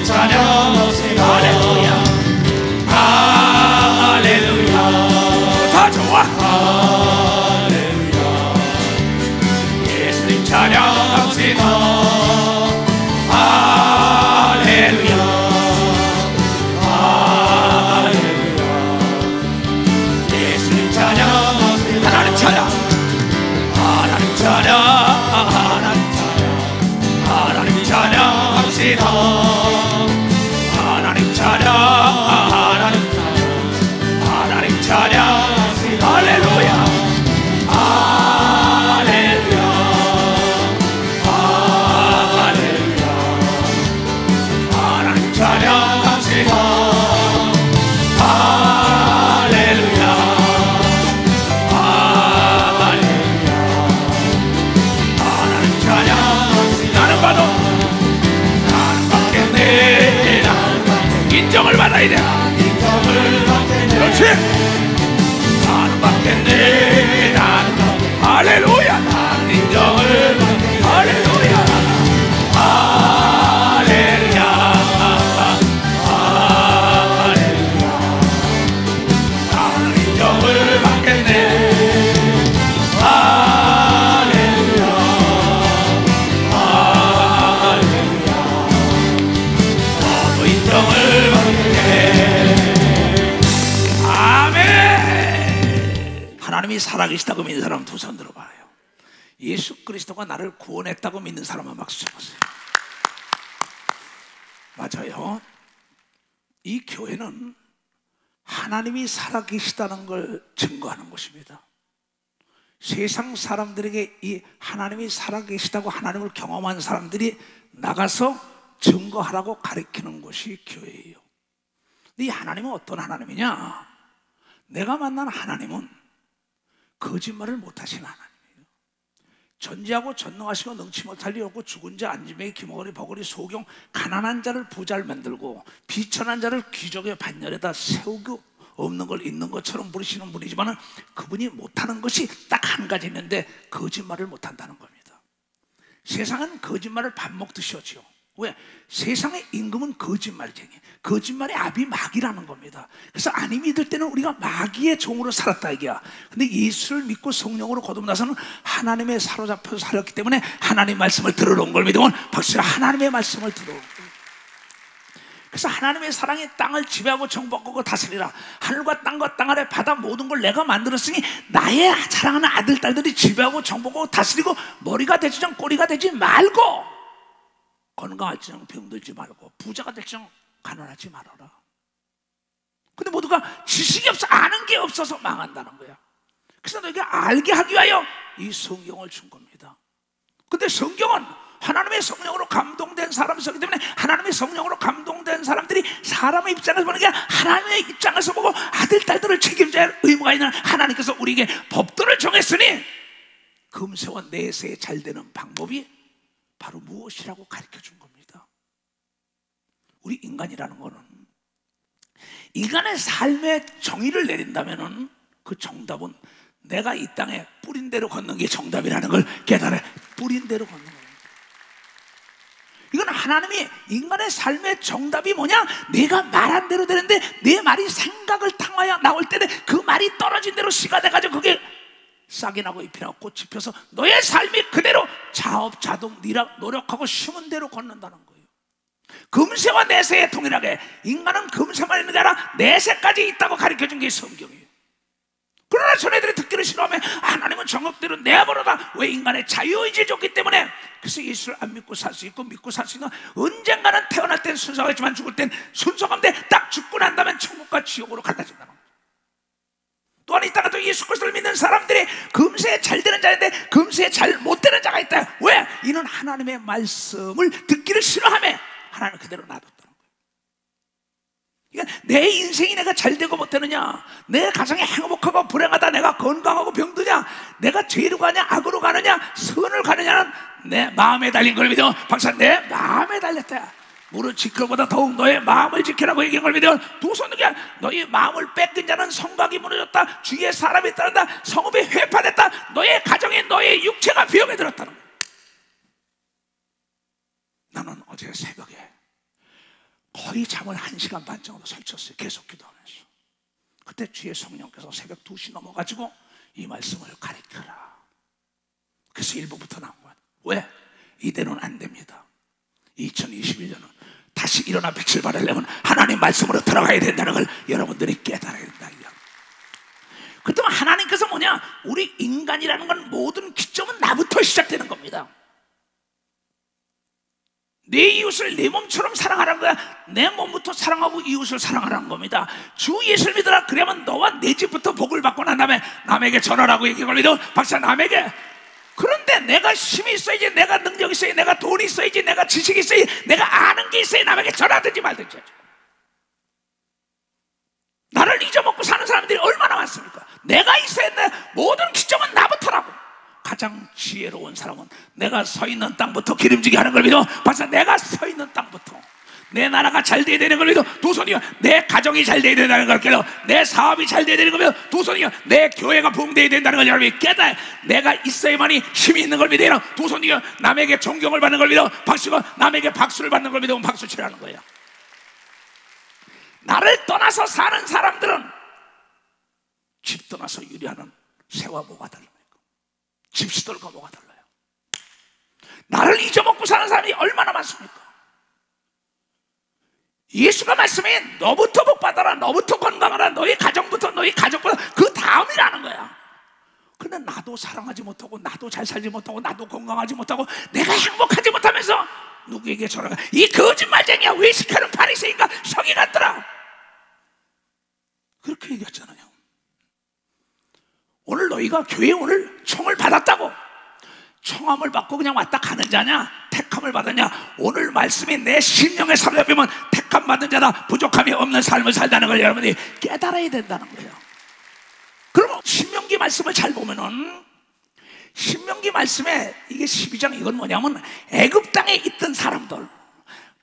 찬양합시다. 할렐루야. 할렐루야. 다 좋아. 할렐루야. 예수님 찬양합시다. 할렐루야. 할렐루야. 예수님 찬양합시다. 하나님 찬양. 하나님 찬양. 하나님 찬양. 하나님 찬양합시다. 하나님 찬양. 하나님 찬양. 하나님 찬양. 할렐루야. 할렐루야. 할렐루야. 하나님 찬양합시다. 할렐루야. 할렐루야. 하나님 찬양. 나는 봐도 나는 받겠네. 인정을 받아야 돼. 인정을 받겠네. 그렇지. 나는 받겠네. 나는 할렐루야. 나는 인정을 받겠네. 할렐루야. 할렐루야. 할렐루야. 나는 인정을 받겠네. 할렐루야. 할렐루야. 너도 인정을 받겠네. 아멘. 하나님이 살아계시다고 믿는 사람 두 손 들어봐요. 예수 그리스도가 나를 구원했다고 믿는 사람은 박수 쳐보세요. 맞아요. 이 교회는 하나님이 살아계시다는 걸 증거하는 곳입니다. 세상 사람들에게 이 하나님이 살아계시다고 하나님을 경험한 사람들이 나가서 증거하라고 가르치는 곳이 교회예요. 근데 이 하나님은 어떤 하나님이냐? 내가 만난 하나님은 거짓말을 못하시는 하나님이에요. 전지하고 전능하시고 능치 못할 리 없고 죽은 자 안지매기 기머거리 버거리 소경 가난한 자를 부자를 만들고 비천한 자를 귀족의 반열에다 세우고 없는 걸 있는 것처럼 부르시는 분이지만 그분이 못하는 것이 딱 한 가지 있는데 거짓말을 못한다는 겁니다. 세상은 거짓말을 밥 먹듯이 하지요. 왜? 세상의 임금은 거짓말쟁이, 거짓말의 압이 마귀라는 겁니다. 그래서 안 믿을 때는 우리가 마귀의 종으로 살았다 이게야. 근데 예수를 믿고 성령으로 거듭 나서는 하나님의 사로잡혀서 살았기 때문에 하나님의 말씀을 들으러 온 걸 믿으면 박수로 하나님의 말씀을 들어온 거예요. 그래서 하나님의 사랑이 땅을 지배하고 정복하고 다스리라. 하늘과 땅과 땅 아래 바다 모든 걸 내가 만들었으니 나의 사랑하는 아들 딸들이 지배하고 정복하고 다스리고 머리가 되지정 꼬리가 되지 말고 건강할지정 병들지 말고 부자가 될지정 가난하지 말아라. 근데 모두가 지식이 없어 아는 게 없어서 망한다는 거야. 그래서 너에게 알게 하기 위하여 이 성경을 준 겁니다. 근데 성경은 하나님의 성령으로 감동된 사람이 있기 때문에 하나님의 성령으로 감동된 사람들이 사람의 입장에서 보는 게 하나님의 입장에서 보고 아들 딸들을 책임져야 할 의무가 있는 하나님께서 우리에게 법도를 정했으니 금세와 내세에 잘 되는 방법이 바로 무엇이라고 가르쳐 준 겁니다. 우리 인간이라는 거는 인간의 삶의 정의를 내린다면 그 정답은 내가 이 땅에 뿌린 대로 걷는 게 정답이라는 걸 깨달아. 뿌린 대로 걷는 거예요. 이건 하나님이 인간의 삶의 정답이 뭐냐? 내가 말한 대로 되는데 내 말이 생각을 탕하여 나올 때는 그 말이 떨어진 대로 씨가 돼가지고 그게 싹이 나고 잎이 나고 꽃이 펴서 너의 삶이 그대로 자업자동 니락 노력하고 심은 대로 걷는다는 거예요. 금세와 내세에 동일하게 인간은 금세만 있는 게 아니라 내세까지 있다고 가르쳐준 게 성경이에요. 그러나 전애들이 듣기를 싫어하면 하나님은 정욕대로 내버려다. 왜? 인간의 자유의지를 줬기 때문에. 그래서 예수를 안 믿고 살 수 있고 믿고 살 수 있는 언젠가는 태어날 땐 순서가있지만 죽을 땐 순서가 없는데 딱 죽고 난 다음에 천국과 지옥으로 갈라진다는 거예요. 또한 이 땅에 또 예수 그리스도를 믿는 사람들이 금세 잘 되는 자인데 금세 잘 못 되는 자가 있다. 왜? 이는 하나님의 말씀을 듣기를 싫어하며 하나님 그대로 놔뒀다는 거예요. 그러니까 내 인생이 내가 잘 되고 못 되느냐, 내 가정이 행복하고 불행하다, 내가 건강하고 병드냐, 내가 죄로 가냐 악으로 가느냐 선을 가느냐는 내 마음에 달린 걸 믿어. 박사 내 마음에 달렸다. 무릇 지켜보다 더욱 너의 마음을 지키라고 얘기한 걸 믿어. 두 손으로 너의 마음을 뺏긴 자는 성곽이 무너졌다. 주위에 사람이 따른다. 성읍이 회파됐다. 너의 가정에 너의 육체가 비용에 들었다는 거야. 나는 어제 새벽에 거의 잠을 1시간 반 정도 설쳤어요. 계속 기도하면서. 그때 주의 성령께서 새벽 2시 넘어가지고 이 말씀을 가르쳐라. 그래서 1부부터 나온 거예요. 왜? 이대로는 안 됩니다. 2021년은 다시 일어나 빛을 발하려면 하나님 말씀으로 들어가야 된다는 걸 여러분들이 깨달아야 된다. 그렇다면 하나님께서 뭐냐? 우리 인간이라는 건 모든 기점은 나부터 시작되는 겁니다. 내 이웃을 내 몸처럼 사랑하라는 거야. 내 몸부터 사랑하고 이웃을 사랑하라는 겁니다. 주 예수를 믿으라. 그러면 너와 내 집부터 복을 받고 난 다음에 남에게 전하라고 얘기를 믿어. 박사 남에게. 그런데 내가 힘이 있어야지, 내가 능력이 있어야지, 내가 돈이 있어야지, 내가 지식이 있어야지, 내가 아는 게 있어야 남에게 전하든지 말든지 하죠. 나를 잊어먹고 사는 사람들이 얼마나 많습니까? 내가 있어야 돼. 모든 기점은 나부터라고. 가장 지혜로운 사람은 내가 서 있는 땅부터 기름지게 하는 걸 믿어. 벌써 내가 서 있는 땅부터 내 나라가 잘 돼야 되는 걸 믿어. 두 손이요. 내 가정이 잘 돼야 된다는 걸 깨달아. 내 사업이 잘 돼야 되는 걸 믿어. 두 손이요. 내 교회가 부흥돼야 된다는 걸 여러분이 깨달아. 내가 있어야만이 힘이 있는 걸 믿어요. 두 손이요. 남에게 존경을 받는 걸 믿어. 박수가 남에게 박수를 받는 걸 믿으면 박수 치라는 거예요. 나를 떠나서 사는 사람들은 집 떠나서 유리하는 새와 뭐가 다릅니까? 집시들과 뭐가 달라요? 나를 잊어먹고 사는 사람이 얼마나 많습니까? 예수가 말씀해 너부터 복받아라, 너부터 건강하라, 너희 가정부터, 너희 가족보다 그 다음이라는 거야. 근데 나도 사랑하지 못하고, 나도 잘 살지 못하고, 나도 건강하지 못하고, 내가 행복하지 못하면서 누구에게 전화가? 이 거짓말쟁이야, 외식하는 바리새인가 성이 같더라. 그렇게 얘기했잖아요. 오늘 너희가 교회에 오늘 청을 받았다고, 청함을 받고 그냥 왔다 가는 자냐, 택함을 받았냐? 오늘 말씀이 내 심령의 사로잡히면 택함 받은 자다, 부족함이 없는 삶을 살다는 걸 여러분이 깨달아야 된다는 거예요. 그러면 신명기 말씀을 잘 보면은, 신명기 말씀에 이게 12장 이건 뭐냐면 애굽 땅에 있던 사람들,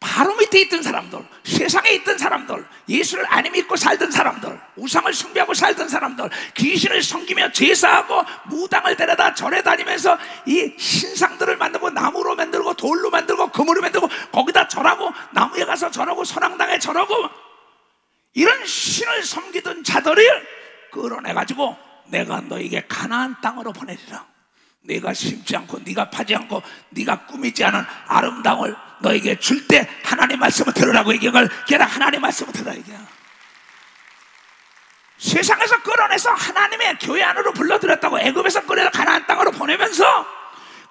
바로 밑에 있던 사람들, 세상에 있던 사람들, 예수를 안 믿고 살던 사람들, 우상을 숭배하고 살던 사람들, 귀신을 섬기며 제사하고 무당을 데려다 절에 다니면서 이 신상들을 만들고, 나무로 만들고 돌로 만들고 금으로 만들고 거기다 절하고, 나무에 가서 절하고 선앙당에 절하고, 이런 신을 섬기던 자들을 끌어내가지고 내가 너에게 가나안 땅으로 보내리라. 네가 심지 않고 네가 파지 않고 네가 꾸미지 않은 아름다움을 너에게 줄 때 하나님 말씀을 들으라고 얘기할. 걔가 하나님 말씀을 들으라 얘기야. 세상에서 끌어내서 하나님의 교회 안으로 불러들였다고. 애굽에서 끌어내서 가나안 땅으로 보내면서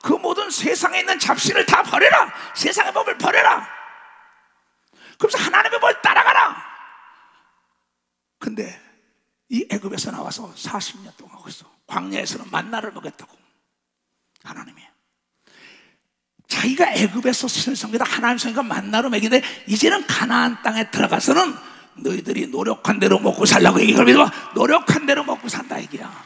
그 모든 세상에 있는 잡신을 다 버려라. 세상의 법을 버려라. 그래서 하나님의 법을 따라가라. 근데 이 애굽에서 나와서 40년 동안 하고 있어. 광야에서는 만나를 먹였다고. 하나님이 자기가 애굽에서 신성기다 하나님 성기가 만나로 먹이는데, 이제는 가나안 땅에 들어가서는 너희들이 노력한 대로 먹고 살라고 얘기를 믿어. 노력한 대로 먹고 산다 얘기야.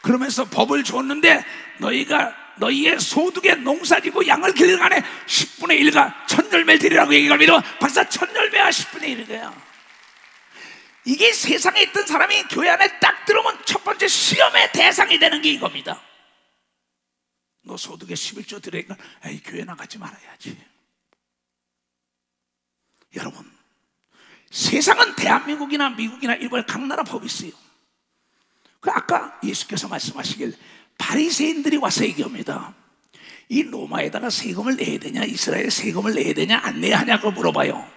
그러면서 법을 줬는데 너희가 너희의 소득의 농사지고 양을 기르간에 10분의 1가 천열매 드리라고 얘기를 믿어. 벌써 천열매와 10분의 1인 거야. 이게 세상에 있던 사람이 교회 안에 딱 들어오면 첫 번째 시험의 대상이 되는 게 이겁니다. 너 소득에 11조 드리니까 에이, 교회 나가지 말아야지. 여러분, 세상은 대한민국이나 미국이나 일본의 각 나라 법이 있어요. 그 아까 예수께서 말씀하시길 바리새인들이 와서 얘기합니다. 이 로마에다가 세금을 내야 되냐, 이스라엘에 세금을 내야 되냐, 안 내야 하냐고 물어봐요.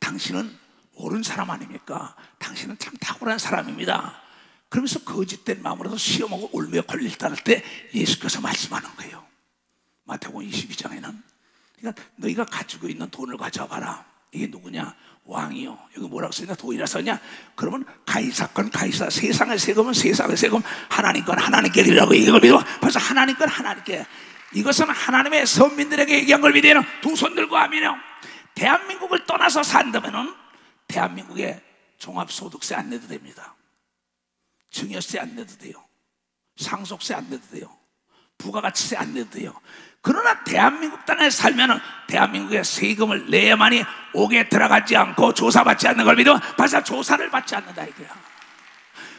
당신은 옳은 사람 아닙니까? 당신은 참 탁월한 사람입니다. 그러면서 거짓된 마음으로서 시험하고 울며 걸릴 때 예수께서 말씀하는 거예요. 마태복음 22장에는 그러니까 너희가 가지고 있는 돈을 가져와봐라. 이게 누구냐? 왕이요. 여기 뭐라고 써있냐? 돈이라 써있냐? 그러면 가이사 건 가이사, 세상의 세금은 세상의 세금, 하나님 건 하나님께 드리라고 얘기를 믿어. 벌써 하나님 건 하나님께. 이것은 하나님의 선민들에게 얘기한 걸 믿어요. 두 손 들고 하면요, 대한민국을 떠나서 산다면은 대한민국에 종합소득세 안 내도 됩니다. 증여세 안 내도 돼요. 상속세 안 내도 돼요. 부가가치세 안 내도 돼요. 그러나 대한민국 땅에 살면은 대한민국에 세금을 내야만이 옥에 들어가지 않고 조사받지 않는 걸 믿어. 벌써 조사를 받지 않는다 이거야.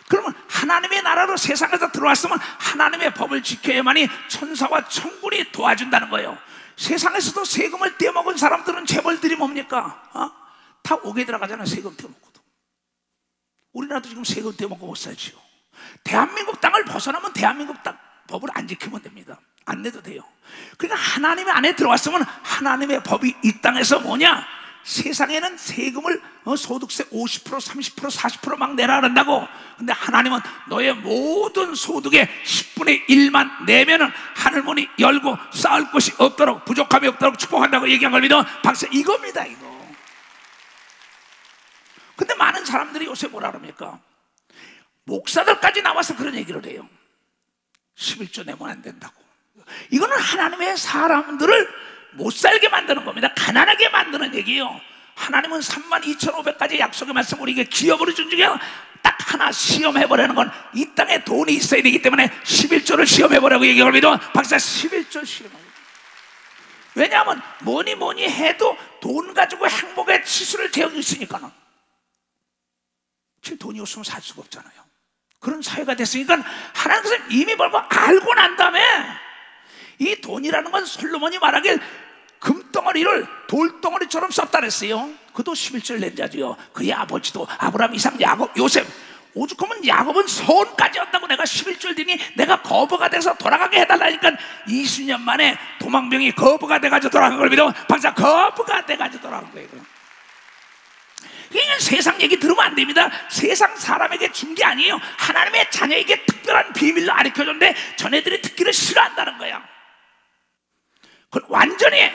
그러면 하나님의 나라로 세상에서 들어왔으면 하나님의 법을 지켜야만이 천사와 천군이 도와준다는 거예요. 세상에서도 세금을 떼먹은 사람들은 재벌들이 뭡니까? 다 옥에 들어가잖아. 세금 떼먹고도. 우리나라도 지금 세금 떼먹고 못 살지요. 대한민국 땅을 벗어나면 대한민국 땅 법을 안 지키면 됩니다. 안 내도 돼요. 그러니까 하나님의 안에 들어왔으면 하나님의 법이 이 땅에서 뭐냐? 세상에는 세금을 소득세 50%, 30%, 40% 막 내라 그런다고. 근데 하나님은 너의 모든 소득의 10분의 1만 내면은 하늘문이 열고 쌓을 곳이 없도록, 부족함이 없도록 축복한다고 얘기한 걸 믿어. 박사, 이겁니다, 이거. 근데 많은 사람들이 요새 뭐라 그럽니까? 목사들까지 나와서 그런 얘기를 해요. 11조 내면 안 된다고. 이거는 하나님의 사람들을 못 살게 만드는 겁니다. 가난하게 만드는 얘기예요. 하나님은 32,500가지 약속의 말씀 우리에게 기업으로 준 중에 딱 하나 시험해보려는 건 이 땅에 돈이 있어야 되기 때문에 11조를 시험해보라고 얘기를 믿어. 박사, 11조 시험해요. 왜냐하면 뭐니 해도 돈 가지고 행복의 치수를 재고 있으니까는. 지금 돈이 없으면 살 수가 없잖아요. 그런 사회가 됐으니까 하나님께서 이미 벌고 알고 난 다음에 이 돈이라는 건 솔로몬이 말하길 금덩어리를 돌덩어리처럼 썼다 그랬어요. 그도 11조를 낸 자지요. 그의 아버지도 아브라함, 이삭, 야곱, 요셉. 오죽하면 야곱은 손까지 한다고 내가 11조를 드니 내가 거부가 돼서 돌아가게 해달라니까 20년 만에 도망병이 거부가 돼가지고 돌아간 걸 믿어. 박사, 거부가 돼가지고 돌아간 거예요. 그러니까 세상 얘기 들으면 안 됩니다. 세상 사람에게 준 게 아니에요. 하나님의 자녀에게 특별한 비밀로 가르쳐줬는데 전애들이 듣기를 싫어한다는 거야. 그건 완전히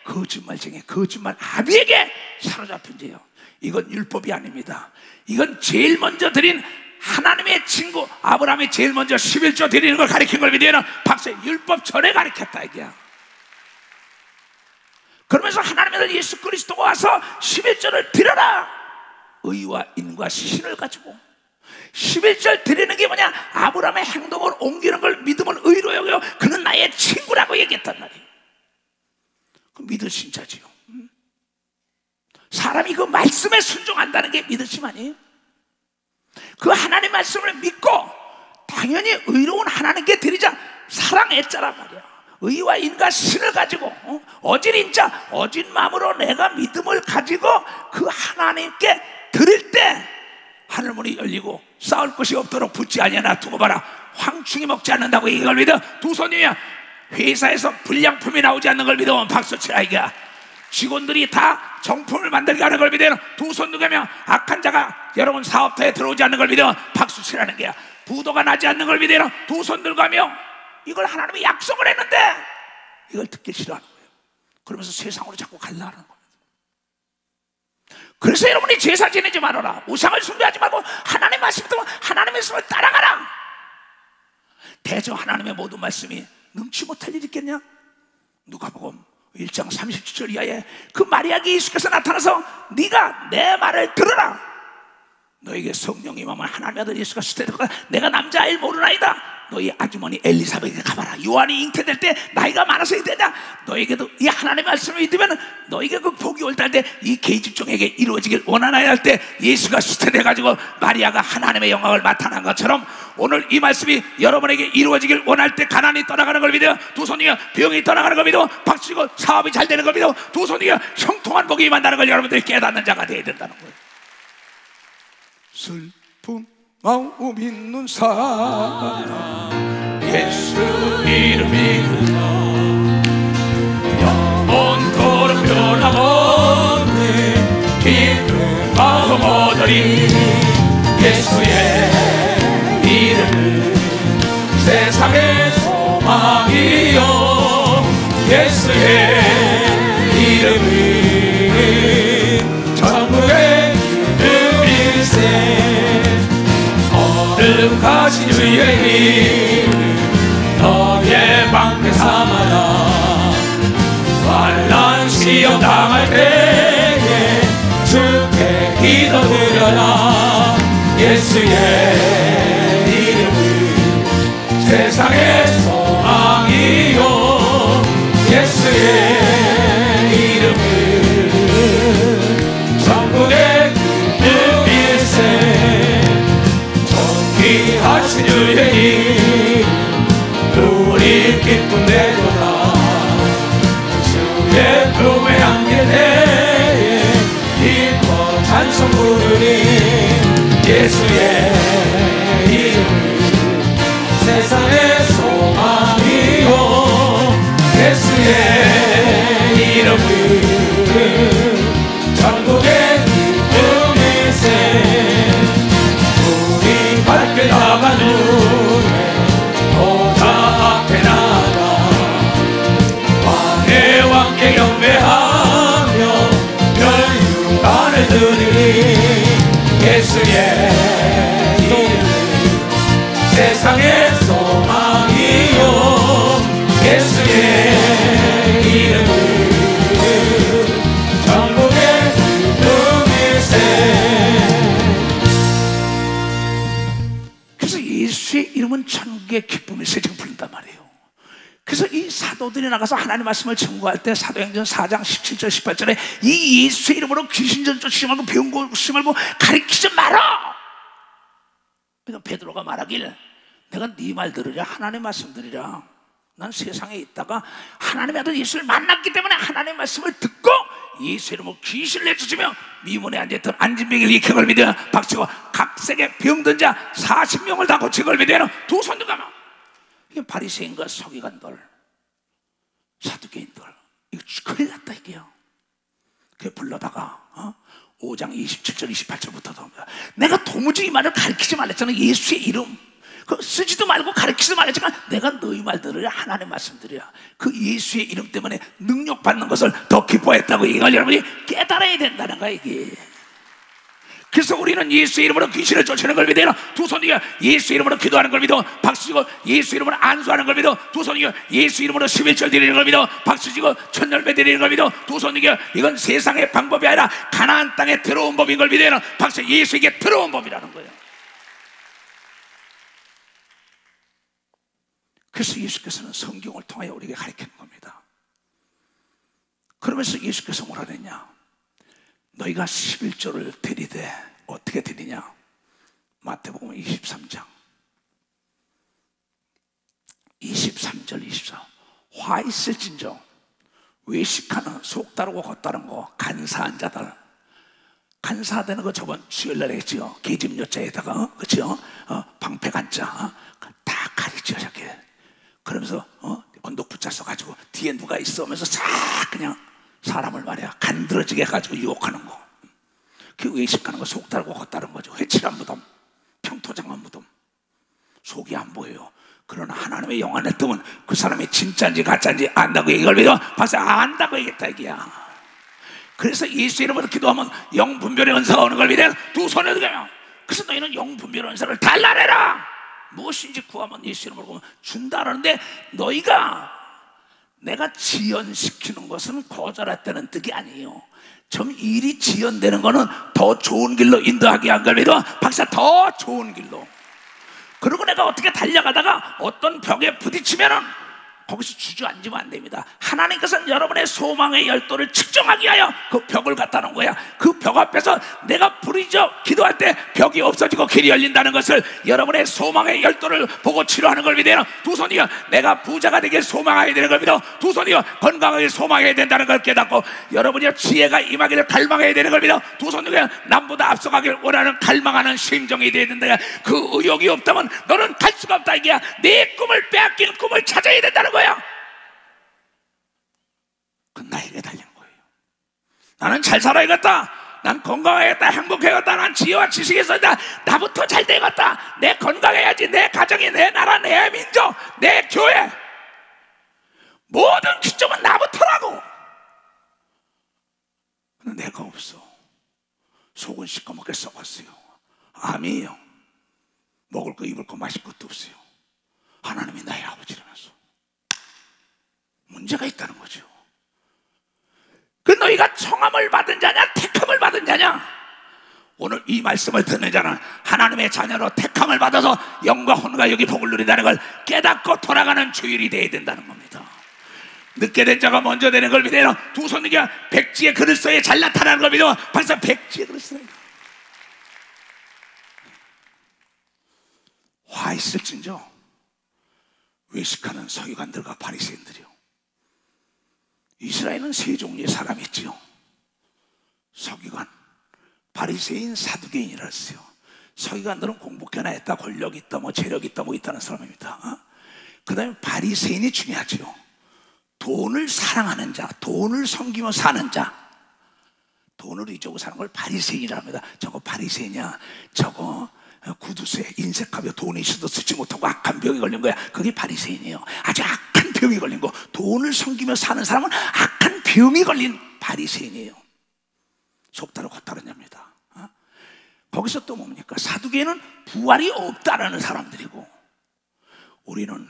거짓말쟁이, 거짓말 아비에게 사로잡힌 죄예요. 이건 율법이 아닙니다. 이건 제일 먼저 드린 하나님의 친구 아브라함이 제일 먼저 11조 드리는 걸 가르친 걸 믿으면 박사, 율법 전에 가르쳤다 이게야. 그러면서 하나님의 아들 예수 그리스도가 와서 11조를 드려라. 의와 인과 신을 가지고 11절 드리는 게 뭐냐? 아브라함의 행동을 옮기는 걸 믿음을 의로 여겨 그는 나의 친구라고 얘기했단 말이에요. 그 믿으신 자지요. 사람이 그 말씀에 순종한다는 게 믿으심 아니에요? 그 하나님 말씀을 믿고 당연히 의로운 하나님께 드리자 사랑했자란 말이야. 의와 인과 신을 가지고 어진 인자 어진 마음으로 내가 믿음을 가지고 그 하나님께 드릴 때 하늘문이 열리고 쌓을 것이 없도록 붙지 아니하나 두고 봐라. 황충이 먹지 않는다고 이걸 믿어. 두 손이야. 회사에서 불량품이 나오지 않는 걸 믿으면 박수 치라 이거야. 직원들이 다 정품을 만들게 하는 걸 믿으면 두 손 누가며 악한 자가 여러분 사업터에 들어오지 않는 걸 믿으면 박수 치라는 거야. 부도가 나지 않는 걸 믿으면 두 손 들가며 이걸 하나님이 약속을 했는데 이걸 듣기 싫어하는 거예요. 그러면서 세상으로 자꾸 갈라하는 거예요. 그래서 여러분이 제사 지내지 말아라. 우상을 숭배하지 말고 하나님 말씀 듣고 하나님의 말씀을 따라가라. 대저 하나님의 모든 말씀이 능치 못할 일이 있겠냐? 누가복음 1장 37절 이하에 그 마리아에게 예수께서 나타나서 네가 내 말을 들으라. 너에게 성령이 임하면 하나님의 아들 예수가 수태될 거야. 내가 남자아이를 모르나이다. 너희 아주머니 엘리사벳에게 가봐라. 요한이 잉태될 때 나이가 많아서 이되냐. 너에게도 이 하나님의 말씀을 믿으면 너에게 그 복이 올 때 이 계집종에게 이루어지길 원하나야 할 때 예수가 수태돼가지고 마리아가 하나님의 영광을 나타난 것처럼 오늘 이 말씀이 여러분에게 이루어지길 원할 때 가난이 떠나가는 걸 믿어. 두 손이여 병이 떠나가는 걸 믿어. 박수치고 사업이 잘 되는 걸 믿어. 두 손이여 형통한 복이 임한다는 걸 여러분들이 깨닫는 자가 되어야 된다는 거예요. 슬픔 마음 있는 사람 예수 이름 믿는다. 영원토록 변함없는 기쁜 마음 얻으리. 예수의 이름은 세상의 소망이요. 예수의 이름은 천국의 기쁨일세. 거룩하신 주의 이름 너의 방패 삼아라. 환난 시험 당할 때에 주께 기도드려라. 예수의 이름은 세상의 소망이요. 예수의 이름은 천국의 기쁨일세. 하신 주의 이름 우리 기쁨 내도다. 주의 품에 안길 때에 기뻐 예수의 이름 세상의 소망이요 예수의 이름은 천국의 기쁨일세 우리 밝게 나가는 보좌 앞에 나가 왕의 왕께 경배하며 멸류관을 드리 예수의 이름 세상의 소망이요 예수의 이름은 천국의 기쁨일세 그래서 예수의 이름은 천국의 기쁨일세 지금 부른단 말이에요. 그래서 이 사도들이 나가서 하나님 말씀을 증거할 때 사도행전 4장 17절 18절에 이 예수의 이름으로 귀신 쫓지 말고 병 고치지 말고 가르치지 마라. 그러니까 베드로가 말하길 내가 네 말 들으랴 하나님 말씀 들으랴. 난 세상에 있다가 하나님의 아들 예수를 만났기 때문에 하나님의 말씀을 듣고 예수 이름으로 귀신을 내쫓으며 미문에 앉아있던 안진병을 일으켜 걸미되어 박치고 각색의 병든 자 40명을 다 고쳐 걸미되어 두 손도 감아. 이게 바리새인과 서기관들 사두개인들 이거 큰일 났다 이게요. 그 불러다가 5장 27절 28절부터 내가 도무지 이 말을 가르치지 말랬잖아. 예수의 이름 그 쓰지도 말고 가르치지도 말랬지만 내가 너희 말 들으랴 하나님 말씀 들으랴. 그 예수의 이름 때문에 능력받는 것을 더 기뻐했다고 이걸 여러분이 깨달아야 된다는 거야 이게. 그래서 우리는 예수의 이름으로 귀신을 쫓아내는 걸 믿어 두 손이여 예수 이름으로 기도하는 걸 믿어 박수치고 예수 이름으로 안수하는 걸 믿어 두 손이여 예수 이름으로 11절 드리는 걸 믿어 박수치고 천열배 드리는 걸 믿어 두 손이여 이건 세상의 방법이 아니라 가나안 땅에 들어온 법인 걸 믿어 박수 예수에게 들어온 법이라는 거예요. 그래서 예수께서는 성경을 통하여 우리에게 가르치는 겁니다. 그러면서 예수께서 뭐라 그랬냐? 너희가 11조를 드리되 어떻게 드리냐? 마태복음 23장 23절 24 화 있을진저 외식하는 속 다르고 겉 다른 거 간사한 자들 간사되는 거 저번 수요일날 했지요. 계집여자에다가 그치요? 방패간자 다 가리죠 저게. 그러면서 언덕 붙잡서 가지고 뒤에 누가 있어 하면서 싹 그냥 사람을 말이야 간드러지게 해가지고 유혹하는 거. 그 외식하는 거 속 다르고 겉 다른 거죠. 회칠한 무덤 평토장한 무덤 속이 안 보여요. 그러나 하나님의 영안을 뜨면 그 사람이 진짜인지 가짜인지 안다고 이걸 믿어 박사 안다고 얘기했다 이게야. 그래서 예수 이름으로 기도하면 영분별의 은사가 오는 걸 믿어 두 손에 들어요. 그래서 너희는 영분별의 은사를 달라내라. 무엇인지 구하면 예수 이름으로 준다라는데 너희가 내가 지연시키는 것은 거절했다는 뜻이 아니에요. 좀 일이 지연되는 거는 더 좋은 길로 인도하게 한 걸 믿어 박사 더 좋은 길로. 그리고 내가 어떻게 달려가다가 어떤 벽에 부딪히면은 거기서 주저앉으면 안 됩니다. 하나님께서는 여러분의 소망의 열도를 측정하기 위하여 그 벽을 갖다 놓은 거야. 그 벽 앞에서 내가 부르짖어 기도할 때 벽이 없어지고 길이 열린다는 것을 여러분의 소망의 열도를 보고 치료하는 걸 믿어요. 두 손이여 내가 부자가 되길 소망해야 되는 걸 믿어 두 손이여 건강하게 소망해야 된다는 걸 깨닫고 여러분이 지혜가 임하기를 갈망해야 되는 걸 믿어 두 손이여 남보다 앞서가길 원하는 갈망하는 심정이 되어야 된다. 그 의욕이 없다면 너는 갈 수가 없다 이게야. 내 꿈을 빼앗긴 꿈을 찾아야 된다는 거야. 그건 나에게 달린 거예요. 나는 잘 살아야겠다. 난 건강해야겠다. 행복해야겠다. 난 지혜와 지식이 있어야 나부터 잘 되겠다. 내 건강해야지. 내 가정이, 내 나라, 내 민족, 내 교회 모든 기점은 나부터라고. 근데 내가 없어. 속은 시커멓게 썩었어요. 암이에요. 먹을 거 입을 거 마실 것도 없어요. 하나님이 나의 아버지라면서 문제가 있다는 거죠. 그 너희가 청함을 받은 자냐 택함을 받은 자냐. 오늘 이 말씀을 듣는 자는 하나님의 자녀로 택함을 받아서 영과 혼과 여기 복을 누린다는 걸 깨닫고 돌아가는 주일이 되어야 된다는 겁니다. 늦게 된 자가 먼저 되는 걸 믿어요. 두 손이가 백지의 그릇 속에 잘 나타나는 걸 믿어. 벌써 백지의 그릇 속에 화 있을진저 외식하는 서기관들과 바리새인들이요. 이스라엘은 세 종류의 사람이 있지요. 서기관, 바리새인, 사두개인이라 했어요. 서기관들은 공부계나 했다, 권력 있다, 뭐 재력 있다, 뭐 있다는 사람입니다. 그 다음에 바리새인이 중요하죠. 돈을 사랑하는 자, 돈을 섬기며 사는 자, 돈을 의지하고 사는 걸 바리새인이라고 합니다. 저거 바리새인이야. 저거 구두쇠, 인색하며 돈이 있어도 쓰지 못하고 악한 병이 걸린 거야. 그게 바리새인이에요. 아주 악한 병이 걸린 거. 돈을 섬기며 사는 사람은 악한 병이 걸린 바리새인이에요. 속다를 겉다르냐입니다. 거기서 또 뭡니까? 사두개인은 부활이 없다라는 사람들이고, 우리는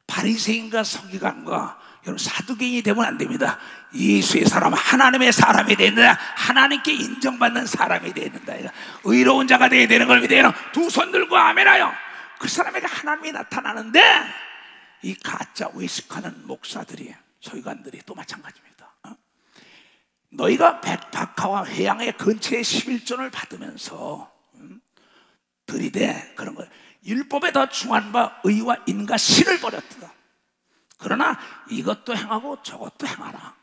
바리새인과 서기관과 여러분 사두개인이 되면 안 됩니다. 예수의 사람, 하나님의 사람이 되야 된다. 하나님께 인정받는 사람이 되야 된다. 의로운 자가 되어야 되는 걸 믿어요. 두 손 들고 아멘하여. 그 사람에게 하나님이 나타나는데, 이 가짜 외식하는 목사들이, 서기관들이 또 마찬가지입니다. 너희가 백박하와 회양의 근처에 11조를 받으면서 들이대 그런 거예요. 율법에 더 중한 바 의와 인과 신을 버렸다. 그러나 이것도 행하고 저것도 행하라.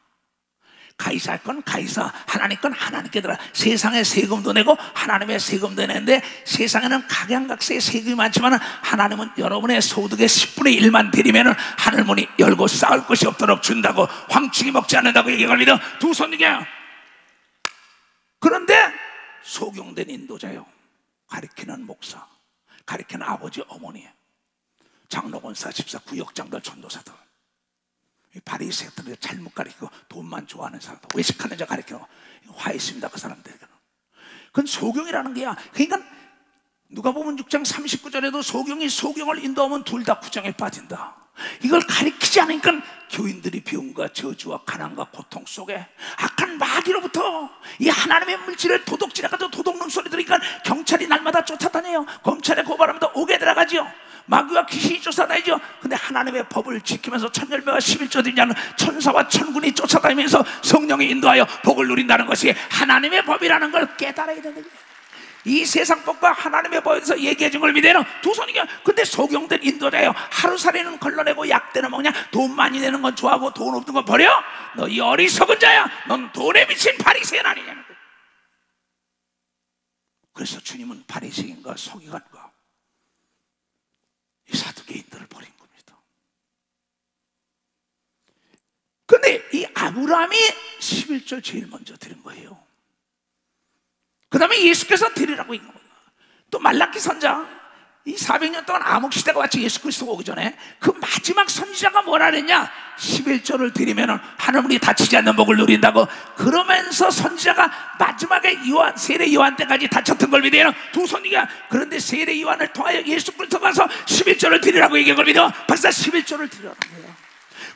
가이사의 건 가이사, 하나님 건 하나님께 들어. 세상에 세금도 내고 하나님의 세금도 내는데, 세상에는 각양각색의 세금이 많지만 하나님은 여러분의 소득의 10분의 1만 드리면 하늘문이 열고 쌓을 것이 없도록 준다고, 황충이 먹지 않는다고 얘기합니다. 두 손 이게. 그런데 소경된 인도자요, 가리키는 목사, 가리키는 아버지, 어머니, 장로권사, 집사, 구역장들, 전도사들, 바리새인들이 잘못 가리키고 돈만 좋아하는 사람들, 외식하는 자 가리키고 화했습니다. 그 사람들에게는. 그건 소경이라는 게야. 그러니까 누가 보면 6장 39절에도 소경이 소경을 인도하면 둘 다 구정에 빠진다. 이걸 가리키지 않으니까 교인들이 병과 저주와 가난과 고통 속에 악한 마귀로부터 이 하나님의 물질을 도둑질해가지고 도둑놈 소리 들으니까 경찰이 날마다 쫓아다녀요. 검찰에 고발하면 옥에 들어가지요. 마귀와 귀신이 쫓아다니죠. 근데 하나님의 법을 지키면서 천열매와 11조 드리냐는 천사와 천군이 쫓아다니면서 성령이 인도하여 복을 누린다는 것이 하나님의 법이라는 걸 깨달아야 되는 거예요. 이 세상 법과 하나님의 법에서 얘기해 준 걸 믿어요. 두 손이요. 근데 소경된 인도자예요. 하루살이는 걸러내고 약대는 먹냐? 돈 많이 내는 건 좋아하고 돈 없는 건 버려? 너 이 어리석은 자야. 넌 돈에 미친 바리새인 아니냐는 거예요. 그래서 주님은 바리새인과 서기관과 이 사두개인들을 버린 겁니다. 근데 이 아브라함이 11절 제일 먼저 드린 거예요. 그 다음에 예수께서 드리라고 있는 거예요. 또 말라기 선자, 이 400년 동안 암흑시대가 왔지. 예수 그리스도가 오기 전에 그 마지막 선지자가 뭐라 그랬냐? 11조를 드리면 하늘문이 닫히지 않는 복을 누린다고. 그러면서 선지자가 마지막에 요한, 세례 요한 때까지 닫혔던 걸 믿어요. 두 손이가. 그런데 세례 요한을 통하여 예수 그리스도가 가서 11조를 드리라고 얘기한 걸 믿어. 벌써 11조를 드리라는 거예요.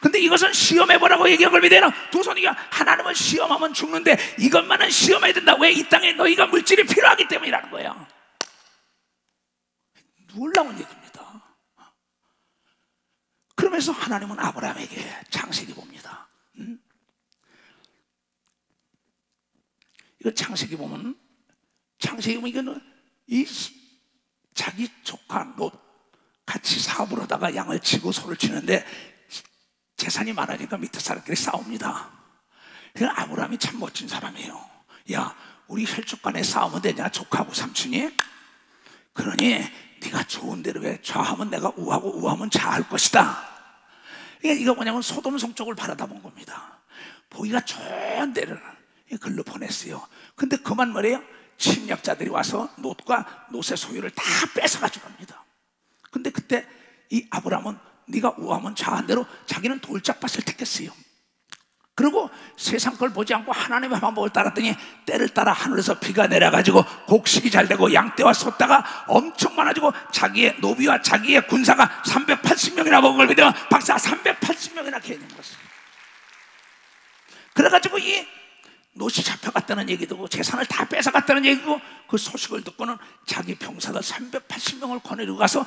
근데 이것은 시험해보라고 얘기한 걸 믿어요. 두 손이가. 하나님은 시험하면 죽는데 이것만은 시험해야 된다. 왜? 이 땅에 너희가 물질이 필요하기 때문이라는 거예요. 놀라운 얘기입니다. 그러면서 하나님은 아브라함에게 창세기 봅니다. 이거 창세기 보면, 이거는 이 자기 조카 롯 같이 사업을 하다가 양을 치고 소를 치는데 재산이 많으니까 밑에 사람끼리 싸웁니다. 그러니까 아브라함이 참 멋진 사람이에요. 야, 우리 혈족 간에 싸우면 되냐? 조카하고 삼촌이. 그러니 네가 좋은 대로 해. 좌하면 내가 우하고 우하면 좌할 것이다. 이거 뭐냐면 소돔 성적을 바라다 본 겁니다. 보기가 좋은 데를 글로 보냈어요. 근데 그만 말이에요. 침략자들이 와서 롯과 롯의 소유를 다 뺏어가지고 갑니다. 근데 그때 이 아브라함은 네가 우하면 좌한 대로 자기는 돌짝밭을 택했어요. 그리고 세상 걸 보지 않고 하나님의 방법을 따랐더니 때를 따라 하늘에서 비가 내려가지고 곡식이 잘 되고 양떼와 소떼가 엄청 많아지고 자기의 노비와 자기의 군사가 380명이나 먹은 걸 믿어. 박사 380명이나 개념 것을. 그래가지고 이 롯이 잡혀갔다는 얘기도 재산을 다 뺏어갔다는 얘기고, 그 소식을 듣고는 자기 병사들 380명을 거느리고 가서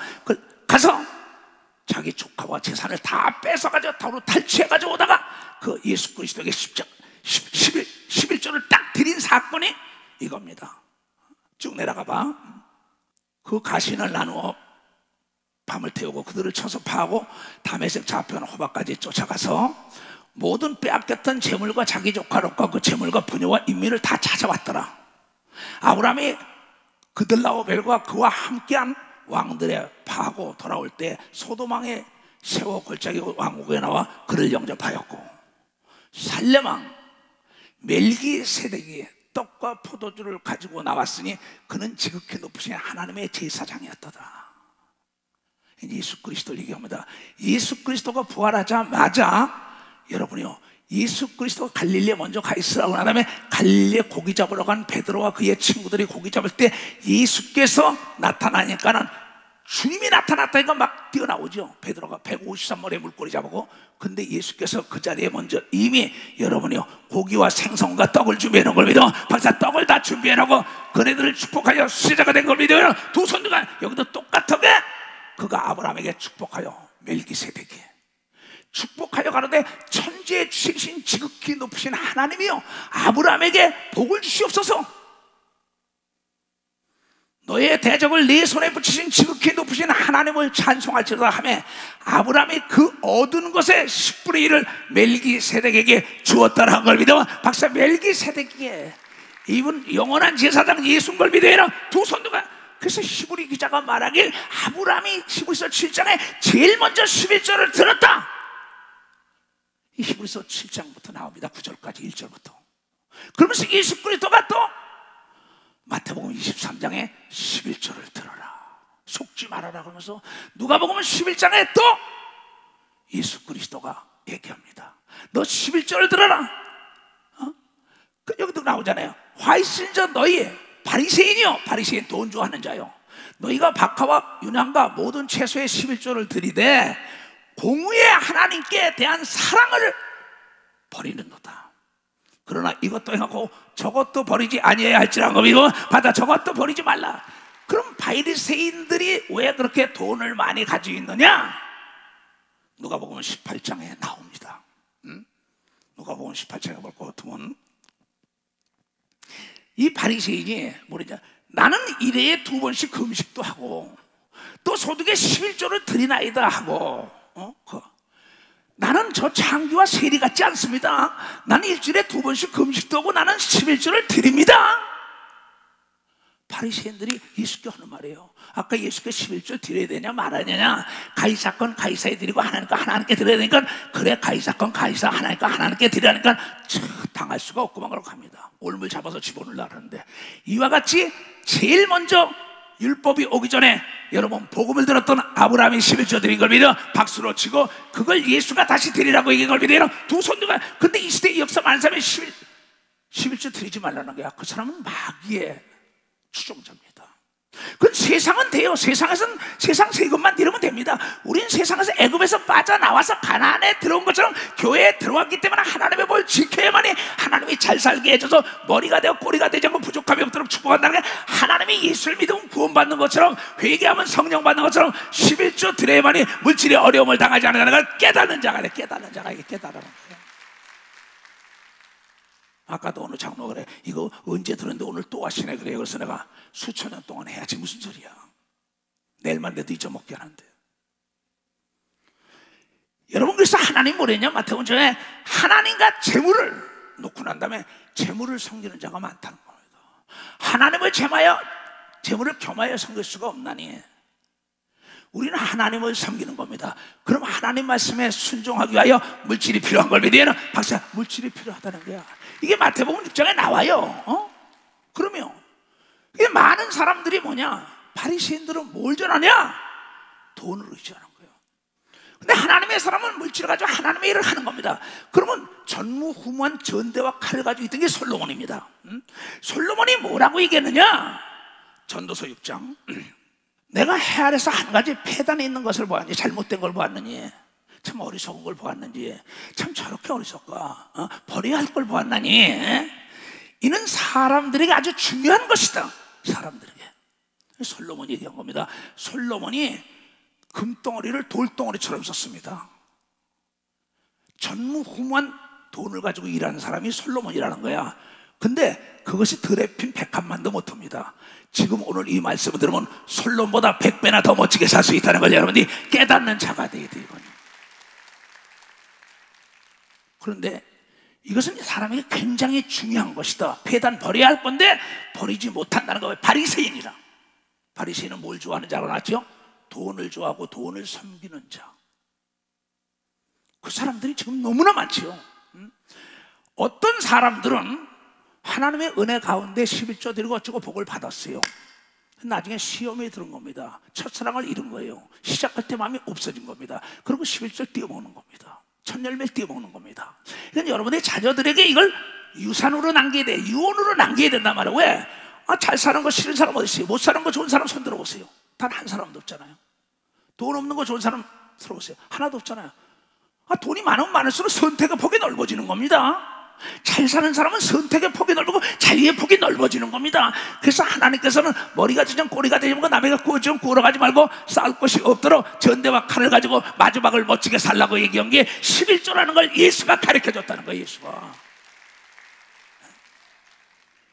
자기 조카와 재산을 다 뺏어가지고 도로 탈취해가지고 오다가 그 예수 그리스도에게 11조를 딱 드린 사건이 이겁니다. 쭉 내려가 봐. 그 가신을 나누어 밤을 태우고 그들을 쳐서 파하고 다메섹 좌표는 호박까지 쫓아가서 모든 빼앗겼던 재물과 자기 조카 롯과 그 재물과 부녀와 인민을 다 찾아왔더라. 아브라함이 그들라오벨과 그와 함께한 왕들의 파하고 돌아올 때 소돔왕의 세워 골짜기 왕국에 나와 그를 영접하였고, 살렘왕 멜기세덱이 떡과 포도주를 가지고 나왔으니 그는 지극히 높으신 하나님의 제사장이었다. 예수 그리스도를 얘기합니다. 예수 그리스도가 부활하자마자 여러분이요, 예수 그리스도가 갈릴리에 먼저 가 있으라고 한 다음에 갈릴리에 고기 잡으러 간 베드로와 그의 친구들이 고기 잡을 때 예수께서 나타나니까는 주님이 나타났다니까 막 뛰어나오죠. 베드로가 153마리의 물고기 잡고, 근데 예수께서 그 자리에 먼저 이미 여러분이요, 고기와 생선과 떡을 준비해 놓은 걸 믿어. 박사 떡을 다 준비해 놓고 그네들을 축복하여 수제자가 된 걸 믿어요. 두 손들과 여기도 똑같게 그가 아브라함에게 축복하여 멜기세덱이 축복하여 가는데, 천지의 주신 지극히 높으신 하나님이요 아브라함에게 복을 주시옵소서. 너의 대적을 네 손에 붙이신 지극히 높으신 하나님을 찬송할지로다 하며 아브라함이 그 얻은 것의 10분의 1을 멜기세덱에게 주었다는 걸 믿어. 박사, 멜기세덱에게 이분 영원한 제사장 예수인 걸 믿어요. 두 손들과. 그래서 히브리 기자가 말하길 아브라함이 히브리서 7장에 제일 먼저 11절을 들었다. 이 히브리서 7장부터 나옵니다. 9절까지 1절부터. 그러면서 예수 그리스도가 또 마태복음 23장에 11절을 들어라, 속지 말아라 그러면서 누가복음 11장에 또 예수 그리스도가 얘기합니다. 너 11절을 들어라. 여기도 나오잖아요. 화 있은 자 너희 바리새인이요, 바리새인 돈 좋아하는 자요, 너희가 박하와 유난과 모든 채소의 11조를 드리되 공의의 하나님께 대한 사랑을 버리는도다. 그러나 이것도 행하고 저것도 버리지 아니해야 할지라고 믿고 받아 저것도 버리지 말라. 그럼 바리새인들이 왜 그렇게 돈을 많이 가지고 있느냐? 누가복음 18장에 나옵니다. 누가복음 18장에 볼 것 같으면 이 바리새인이 뭐냐, 나는 일회에 2번씩 금식도 하고 또 소득의 11조를 드리나이다 하고, 나는 저 창기와 세리 같지 않습니다. 나는 일주일에 2번씩 금식도 하고 나는 11조를 드립니다. 바리새인들이 예수께 하는 말이에요. 아까 예수께 11조 드려야 되냐 말아야 가이사 건 가이사에 드리고 하나님 거 하나님께 드려야 되니까, 그래 가이사 건 가이사 하나님 거 하나님께 드리라니까 당할 수가 없구만 그렇게 합니다. 올물 잡아서 집어넣으려는데, 이와 같이 제일 먼저 율법이 오기 전에 여러분 복음을 들었던 아브라함이 11조 드린 걸 믿어 박수로 치고 그걸 예수가 다시 드리라고 얘기한 걸 믿어요. 두 손들과. 근데 이 시대에 역사 많은 사람이 11조 드리지 말라는 거야. 그 사람은 마귀의 추종자입니다. 그 세상은 돼요. 세상에서는 세상 세금만 들으면 됩니다. 우린 세상에서 애굽에서 빠져나와서 가나안에 들어온 것처럼 교회에 들어왔기 때문에 하나님의 뭘 지켜야만이 하나님이 잘 살게 해줘서 머리가 되고 꼬리가 되지 않고 부족함이 없도록 축복한다는 게, 하나님이 예수를 믿으면 구원받는 것처럼 회개하면 성령 받는 것처럼 11조 드려야만이 물질의 어려움을 당하지 않는다는 걸 깨닫는 자가 돼. 깨닫는 자가 이게 깨달아는 거예요. 아까도 어느 장로가 그래, 이거 언제 들었는데 오늘 또 하시네 그래요. 그래서 내가 수천 년 동안 해야지 무슨 소리야, 내일만 돼도 잊어먹게 하는데. 여러분, 그래서 하나님 뭐랬냐, 마태복음 전에 하나님과 재물을 놓고 난 다음에 재물을 섬기는 자가 많다는 겁니다. 하나님을 재물을 겸하여 섬길 수가 없나니 우리는 하나님을 섬기는 겁니다. 그럼 하나님 말씀에 순종하기 위하여 물질이 필요한 걸 믿어요. 박사, 물질이 필요하다는 거야. 이게 마태복음 6장에 나와요. 그러면 이게 많은 사람들이 뭐냐, 바리새인들은 뭘 전하냐? 돈을 의지하는 거예요. 근데 하나님의 사람은 물질을 가지고 하나님의 일을 하는 겁니다. 그러면 전무후무한 전대와 칼을 가지고 있던 게 솔로몬입니다. 솔로몬이 뭐라고 얘기했느냐? 전도서 6장. 내가 해 아래서 한 가지 폐단에 있는 것을 보았니? 잘못된 걸 보았느니? 참 어리석은 걸 보았는지, 참 저렇게 어리석까? 버려야 할 걸 보았나니? 이는 사람들에게 아주 중요한 것이다. 사람들에게. 솔로몬이 얘기한 겁니다. 솔로몬이 금덩어리를 돌덩어리처럼 썼습니다. 전무후무한 돈을 가지고 일하는 사람이 솔로몬이라는 거야. 근데 그것이 드레핀 100칸만도 못합니다. 지금 오늘 이 말씀을 들으면 솔로몬보다 100배나 더 멋지게 살 수 있다는 걸 여러분이 깨닫는 자가 되어야 돼요. 그런데 이것은 사람에게 굉장히 중요한 것이다. 폐단 버려야 할 건데 버리지 못한다는 거예요. 바리새인이라. 바리새인은 뭘 좋아하는 자로 나왔죠? 돈을 좋아하고 돈을 섬기는 자. 그 사람들이 지금 너무나 많지요. 어떤 사람들은 하나님의 은혜 가운데 11조 드리고 어쩌고 복을 받았어요. 나중에 시험에 들은 겁니다. 첫사랑을 잃은 거예요. 시작할 때 마음이 없어진 겁니다. 그리고 11조 띄워먹는 겁니다. 첫열매 띄워먹는 겁니다. 그러니까 여러분의 자녀들에게 이걸 유산으로 남겨야 돼. 유언으로 남겨야 된단 말이에요. 왜? 잘 사는 거 싫은 사람 어디 있어요? 못 사는 거 좋은 사람 손 들어보세요. 단 한 사람도 없잖아요. 돈 없는 거 좋은 사람 들어보세요. 하나도 없잖아요. 돈이 많으면 많을수록 선택의 폭이 넓어지는 겁니다. 잘 사는 사람은 선택의 폭이 넓고 자유의 폭이 넓어지는 겁니다. 그래서 하나님께서는 머리가 되면 꼬리가 되면 남에게 구워주면 구우러가지 말고 싸울 것이 없도록 전대와 칼을 가지고 마지막을 멋지게 살라고 얘기한 게 11조라는 걸 예수가 가르쳐줬다는 거예요. 예수가.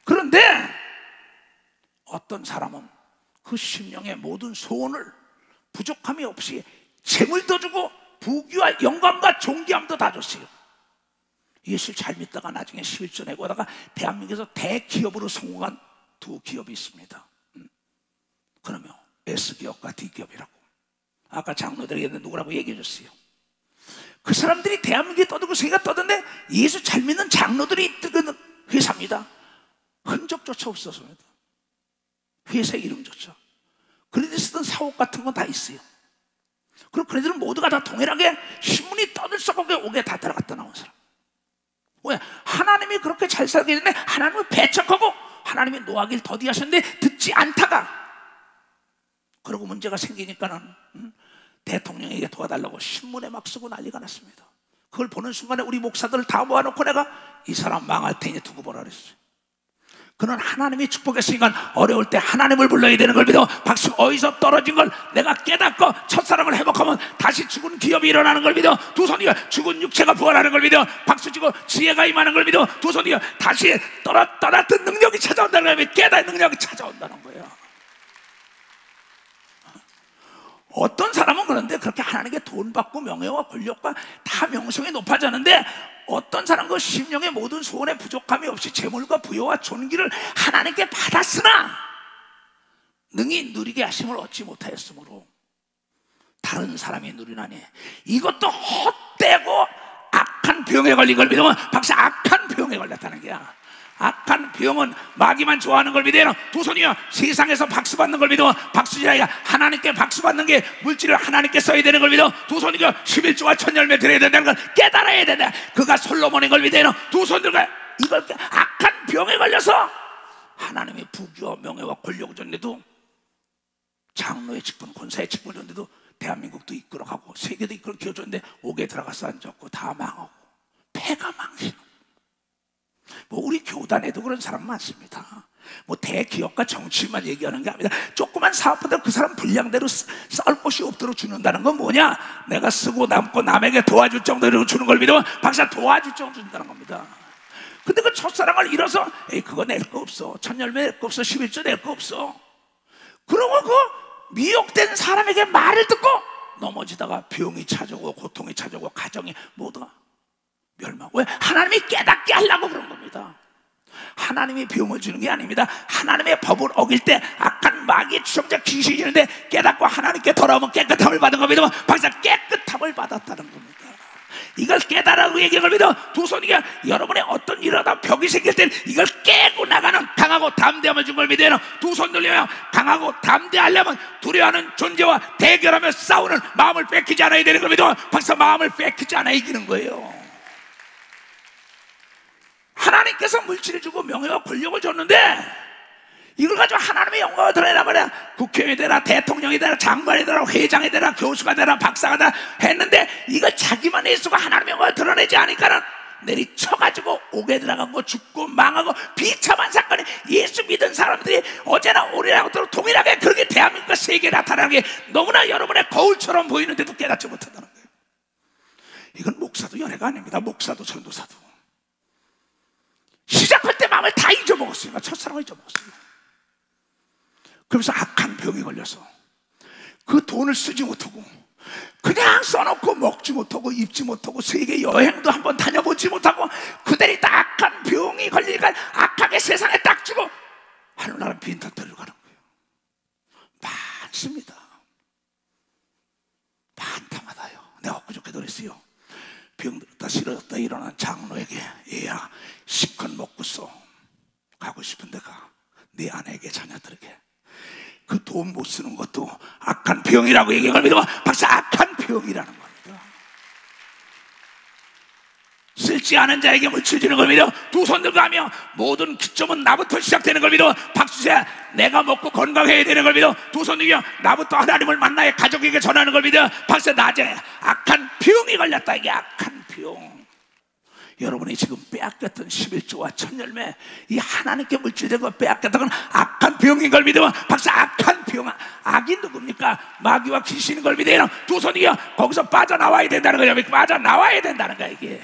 그런데 어떤 사람은 그 심령의 모든 소원을 부족함이 없이 재물도 주고 부귀와 영광과 존귀함도 다 줬어요. 예수를 잘 믿다가 나중에 11조 내고 하다가 대한민국에서 대기업으로 성공한 두 기업이 있습니다. 그러면 S기업과 D기업이라고. 아까 장로들에게 누구라고 얘기해 줬어요. 그 사람들이 대한민국에 떠들고 세계가 떠드는데 예수 잘 믿는 장로들이 있던 회사입니다. 흔적조차 없었습니다. 회사 이름조차. 그들이 쓰던 사옥 같은 건 다 있어요. 그리고 그들은 모두가 다 동일하게 신문이 떠들썩하게 오게 다 들어갔다 나온 사람. 왜? 하나님이 그렇게 잘 살게 했는데 하나님을 배척하고 하나님이 노하기를 더디하셨는데 듣지 않다가, 그리고 문제가 생기니까는 대통령에게 도와달라고 신문에 막 쓰고 난리가 났습니다. 그걸 보는 순간에 우리 목사들을 다 모아놓고 내가 이 사람 망할 테니 두고 보라 그랬어요. 그는 하나님이 축복했으니까 어려울 때 하나님을 불러야 되는 걸 믿어. 박수 어디서 떨어진 걸 내가 깨닫고 첫사랑을 회복하면 다시 죽은 기업이 일어나는 걸 믿어. 두 손이가 죽은 육체가 부활하는 걸 믿어. 박수치고 지혜가 임하는 걸 믿어. 두 손이가 다시 떠났던 능력이 찾아온다는 걸 믿어. 깨달은 능력이 찾아온다는 거예요. 어떤 사람은 그런데 그렇게 하나님께 돈 받고 명예와 권력과 다 명성이 높아졌는데, 어떤 사람은 그 심령의 모든 소원에 부족함이 없이 재물과 부여와 존귀를 하나님께 받았으나 능히 누리게 하심을 얻지 못하였으므로 다른 사람이 누리나니 이것도 헛되고 악한 병에 걸린 걸 믿으면, 박사 악한 병에 걸렸다는 거야. 악한 병은 마귀만 좋아하는 걸 믿어요. 두 손이요 세상에서 박수 받는 걸 믿어. 박수지 아니라 하나님께 박수 받는 게 물질을 하나님께 써야 되는 걸 믿어. 두 손이요 11조와 천열매 드려야 된다는 걸 깨달아야 된다. 그가 솔로몬인 걸 믿어요. 두 손들과 이걸 악한 병에 걸려서 하나님의 부귀와 명예와 권력을 줬는데도, 장로의 직분, 권사의 직분을 줬는데도 대한민국도 이끌어가고 세계도 이끌어 키워줬는데 옥에 들어가서 앉았고 다 망하고 폐가 망신. 우리 교단에도 그런 사람 많습니다. 대기업과 정치만 얘기하는 게 아닙니다. 조그만 사업하다 그 사람 분량대로 쌓을 곳이 없도록 주는다는 건 뭐냐? 내가 쓰고 남고 남에게 도와줄 정도로 주는 걸 믿으면 박사 도와줄 정도로 준다는 겁니다. 근데 그 첫사랑을 잃어서 그거 낼 거 없어, 천열매 낼 거 없어, 11조 낼 거 없어. 그러고 그 미혹된 사람에게 말을 듣고 넘어지다가 병이 찾아오고 고통이 찾아오고 가정이 모두가 멸망. 왜? 하나님이 깨닫게 하려고 그런 겁니다. 하나님이 병을 주는 게 아닙니다. 하나님의 법을 어길 때 악한 마귀의 추종자 귀신이 주는데 깨닫고 하나님께 돌아오면 깨끗함을 받은 겁니다. 박사 깨끗함을 받았다는 겁니다. 이걸 깨달아고 얘기한 걸 믿어. 두 손이가 여러분의 어떤 일하다 벽이 생길 때 이걸 깨고 나가는 강하고 담대함을 준 걸 믿어요. 두 손 들려요. 강하고 담대하려면 두려워하는 존재와 대결하며 싸우는 마음을 뺏기지 않아야 되는 걸 믿어. 박사 마음을 뺏기지 않아 이기는 거예요. 하나님께서 물질을 주고 명예와 권력을 줬는데 이걸 가지고 하나님의 영광을 드러내라 말이야. 국회의원이 되라, 대통령이 되라, 장관이 되라, 회장이 되라, 교수가 되라, 박사가 되라 했는데 이걸 자기만 예수가 하나님의 영광을 드러내지 않으니까는 내리쳐가지고 옥에 들어가고 죽고 망하고 비참한 사건이 예수 믿은 사람들이 어제나 오늘하고 동일하게 그렇게 대한민국과 세계에 나타나는 게 너무나 여러분의 거울처럼 보이는데도 깨닫지 못한다는 거예요. 이건 목사도 연애가 아닙니다. 목사도 전도사도 시작할 때 마음을 다 잊어먹었으니까 첫사랑을 잊어먹었어요. 그러면서 악한 병에 걸려서 그 돈을 쓰지 못하고 그냥 써놓고 먹지 못하고 입지 못하고 세계 여행도 한번 다녀보지 못하고 그들이 다 악한 병이 걸리니까 악하게 세상에 딱 주고 하늘나라 빈탁 데려가는 거예요. 있습니다. 많다마다요. 내가 엊그저께도 그랬어요. 병들었다 쓰러졌다 일어난 장로에게, 얘야 실컷 먹고서 가고 싶은 데가 네 아내에게 자녀들에게 그 돈 못 쓰는 것도 악한 병이라고 얘기한 겁니다. 박사, 악한 병이라는 겁니다. 쓸지 않은 자에게 물질 주는 겁니다. 두 손 들고 하며 모든 기점은 나부터 시작되는 겁니다. 박수세, 내가 먹고 건강해야 되는 겁니다. 두 손 들고 나부터 하나님을 만나야 가족에게 전하는 겁니다. 박수, 낮에 악한 병이 걸렸다. 이게 악한 병. 여러분이 지금 빼앗겼던 11조와 천열매, 이 하나님께 물질된 거 빼앗겼던 건 악한 병인 걸 믿으면, 박사, 악한 병. 악이 누굽니까? 마귀와 귀신인 걸 믿어요. 두 손이 거기서 빠져나와야 된다는 거예요. 빠져나와야 된다는 거야. 이게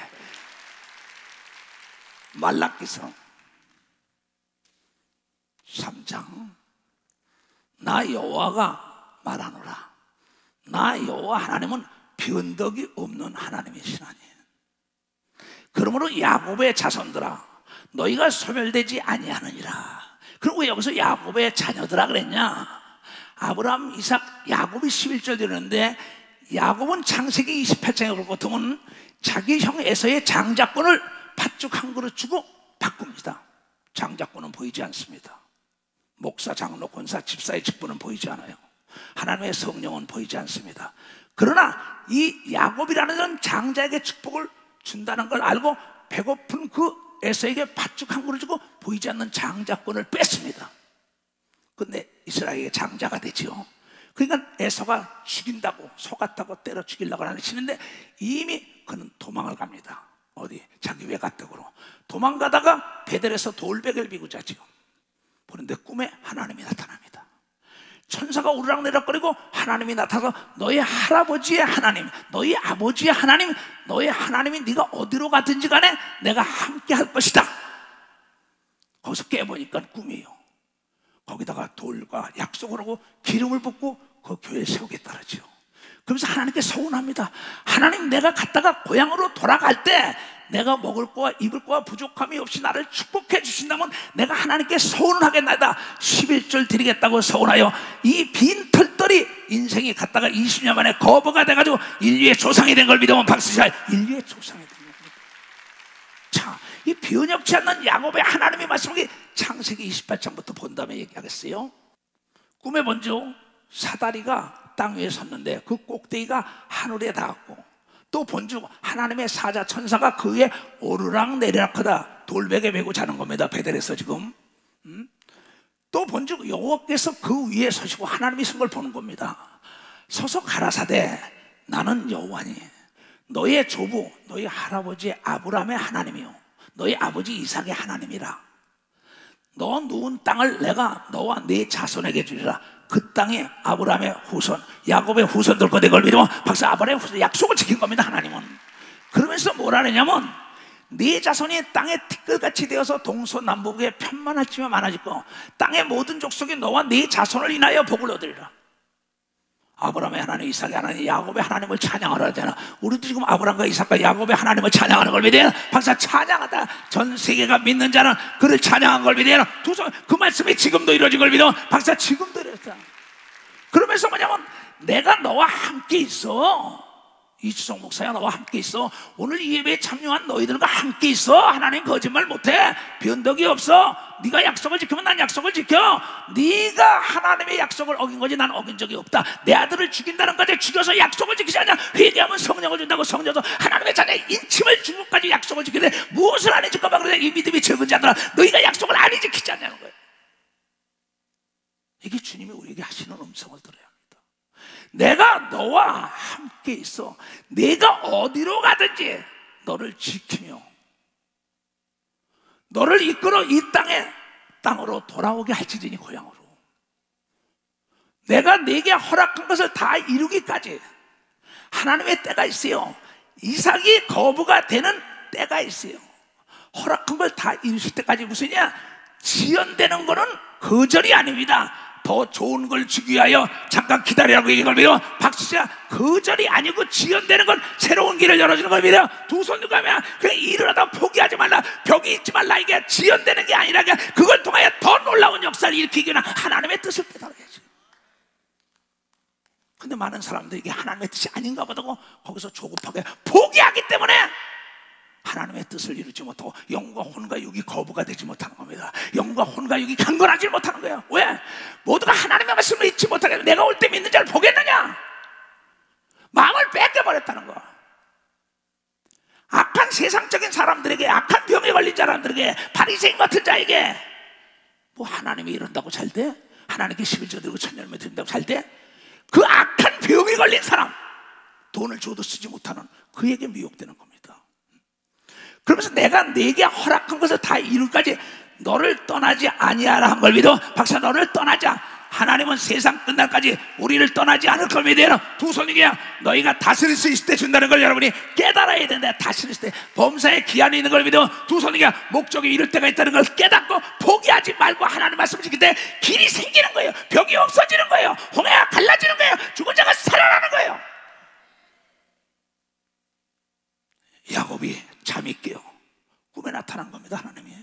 말라기서 3장, 나 여호와가 말하노라. 나 여호와 하나님은 변덕이 없는 하나님이시나니, 그러므로 야곱의 자손들아, 너희가 소멸되지 아니하느니라. 그리고 여기서 야곱의 자녀들아 그랬냐? 아브라함, 이삭, 야곱이 11절 되는데, 야곱은 창세기 28장에 볼 것 같으면 자기 형 에서의 장자권을 팥죽 한 그릇 주고 바꿉니다. 장자권은 보이지 않습니다. 목사, 장로, 권사, 집사의 직분은 보이지 않아요. 하나님의 성령은 보이지 않습니다. 그러나 이 야곱이라는 장자에게 축복을 준다는 걸 알고 배고픈 그 에서에게 팥죽 한 그릇 주고 보이지 않는 장자권을 뺐습니다. 근데 이스라엘의 장자가 되죠. 그러니까 에서가 죽인다고, 속았다고 때려 죽이려고 하시는데 이미 그는 도망을 갑니다. 어디? 자기 외가댁으로 도망가다가 베델에서 돌베개를 비고 자지요. 그런데 꿈에 하나님이 나타납니다. 천사가 우르락내락거리고 하나님이 나타나서 너희 할아버지의 하나님, 너희 아버지의 하나님, 너희 하나님이 네가 어디로 가든지 간에 내가 함께 할 것이다. 거기서 깨보니까 꿈이에요. 거기다가 돌과 약속을 하고 기름을 붓고 그 교회에 세우겠다라죠. 그러면서 하나님께 서운합니다. 하나님, 내가 갔다가 고향으로 돌아갈 때 내가 먹을 거와 입을 거와 부족함이 없이 나를 축복해 주신다면 내가 하나님께 서운을 하겠나이다. 11절 드리겠다고 서운하여 이 빈 털떨이 인생이 갔다가 20년 만에 거부가 돼가지고 인류의 조상이 된 걸 믿으면 박수잘, 인류의 조상이 된 겁니다. 자, 이 변혁치 않는 야곱의 하나님의 말씀이 창세기 28장부터 본 다음에 얘기하겠어요. 꿈에 먼저 사다리가 땅 위에 섰는데 그 꼭대기가 하늘에 닿았고, 또 본즉 하나님의 사자 천사가 그 위에 오르락 내리락 하다 돌베개 메고 자는 겁니다. 베델에서 지금. 또 본즉 여호와께서 그 위에 서시고 하나님이 선 걸 보는 겁니다. 서서 가라사대 나는 여호와니 너의 조부 너희 할아버지 아브라함의 하나님이요 너희 아버지 이삭의 하나님이라. 너 누운 땅을 내가 너와 네 자손에게 주리라. 그 땅에 아브라함의 후손, 야곱의 후손들 거된 걸 믿으면 박사, 아브라함의 후손 약속을 지킨 겁니다. 하나님은. 그러면서 뭐라 하냐면 네 자손이 땅의 티끌같이 되어서 동서남북에 편만할지며 많아지고 땅의 모든 족속이 너와 네 자손을 인하여 복을 얻으리라. 아브라함의 하나님, 이삭의 하나님, 야곱의 하나님을 찬양하라 하잖아. 우리도 지금 아브라함과 이삭과 야곱의 하나님을 찬양하는 걸 믿어요. 박사, 찬양하다. 전 세계가 믿는 자는 그를 찬양한 걸 믿어요. 그 말씀이 지금도 이루어진 걸 믿어. 박사, 지금도 이루어졌다. 그러면서 뭐냐면 내가 너와 함께 있어. 이주성 목사야, 너와 함께 있어. 오늘 이 예배에 참여한 너희들과 함께 있어. 하나님 거짓말 못해. 변덕이 없어. 네가 약속을 지키면 난 약속을 지켜. 네가 하나님의 약속을 어긴 거지 난 어긴 적이 없다. 내 아들을 죽인다는 것에 죽여서 약속을 지키지 않냐. 회개하면 성령을 준다고 성령도 하나님의 자녀의 인침을 주고까지 약속을 지키는데 무엇을 안 해줄까 봐. 그러냐. 이 믿음이 적은 자들아, 너희가 약속을 안 지키지 않냐는 거예요. 이게 주님이 우리에게 하시는 음성을 들어야 합니다. 내가 너와 함께 있어. 내가 어디로 가든지 너를 지키며 너를 이끌어 이 땅으로 돌아오게 할지니 고향으로. 내가 네게 허락한 것을 다 이루기까지 하나님의 때가 있어요. 이삭이 거부가 되는 때가 있어요. 허락한 걸 다 이루실 때까지 무슨이냐? 지연되는 거는 거절이 아닙니다. 더 좋은 걸 주기 위하여 잠깐 기다리라고 얘기한 걸 믿어. 박수자, 거절이 아니고 지연되는 건 새로운 길을 열어주는 걸 믿어. 두 손 들고 하면 그냥 일을 하다 포기하지 말라, 벽이 있지 말라. 이게 지연되는 게 아니라 그걸 통하여 더 놀라운 역사를 일으키기 위한 하나님의 뜻을 깨달아야지. 많은 사람들에게 하나님의 뜻이 아닌가 보다고 거기서 조급하게 포기하기 때문에 하나님의 뜻을 이루지 못하고 영과 혼과 육이 거부가 되지 못하는 겁니다. 영과 혼과 육이 강건하지 못하는 거예요. 왜? 모두가 하나님의 말씀을 잊지 못하게 내가 올 때 믿는 자를 보겠느냐? 마음을 뺏겨버렸다는 거. 악한 세상적인 사람들에게, 악한 병에 걸린 사람들에게, 바리새인 같은 자에게 뭐 하나님이 이런다고 잘 돼? 하나님께 11조 드리고 천열매 드린다고 잘 돼? 그 악한 병에 걸린 사람, 돈을 줘도 쓰지 못하는 그에게 미혹되는 겁니다. 그러면서 내가 네게 허락한 것을 다 이룰까지 너를 떠나지 아니하라 한 걸 믿어. 박사, 너를 떠나자. 하나님은 세상 끝날까지 우리를 떠나지 않을 걸 믿어요. 두 손이 그냥 너희가 다스릴 수 있을 때 준다는 걸 여러분이 깨달아야 된다. 다스릴 때 범사에 기한이 있는 걸 믿어. 두 손이 그냥 목적에 이를 때가 있다는 걸 깨닫고 포기하지 말고 하나님 말씀을 지킬 때 길이 생기는 거예요. 벽이 없어지는 거예요. 홍해가 갈라지는 거예요. 죽은 자가 살아나는 거예요. 야곱이 잠이 깨어 꿈에 나타난 겁니다. 하나님이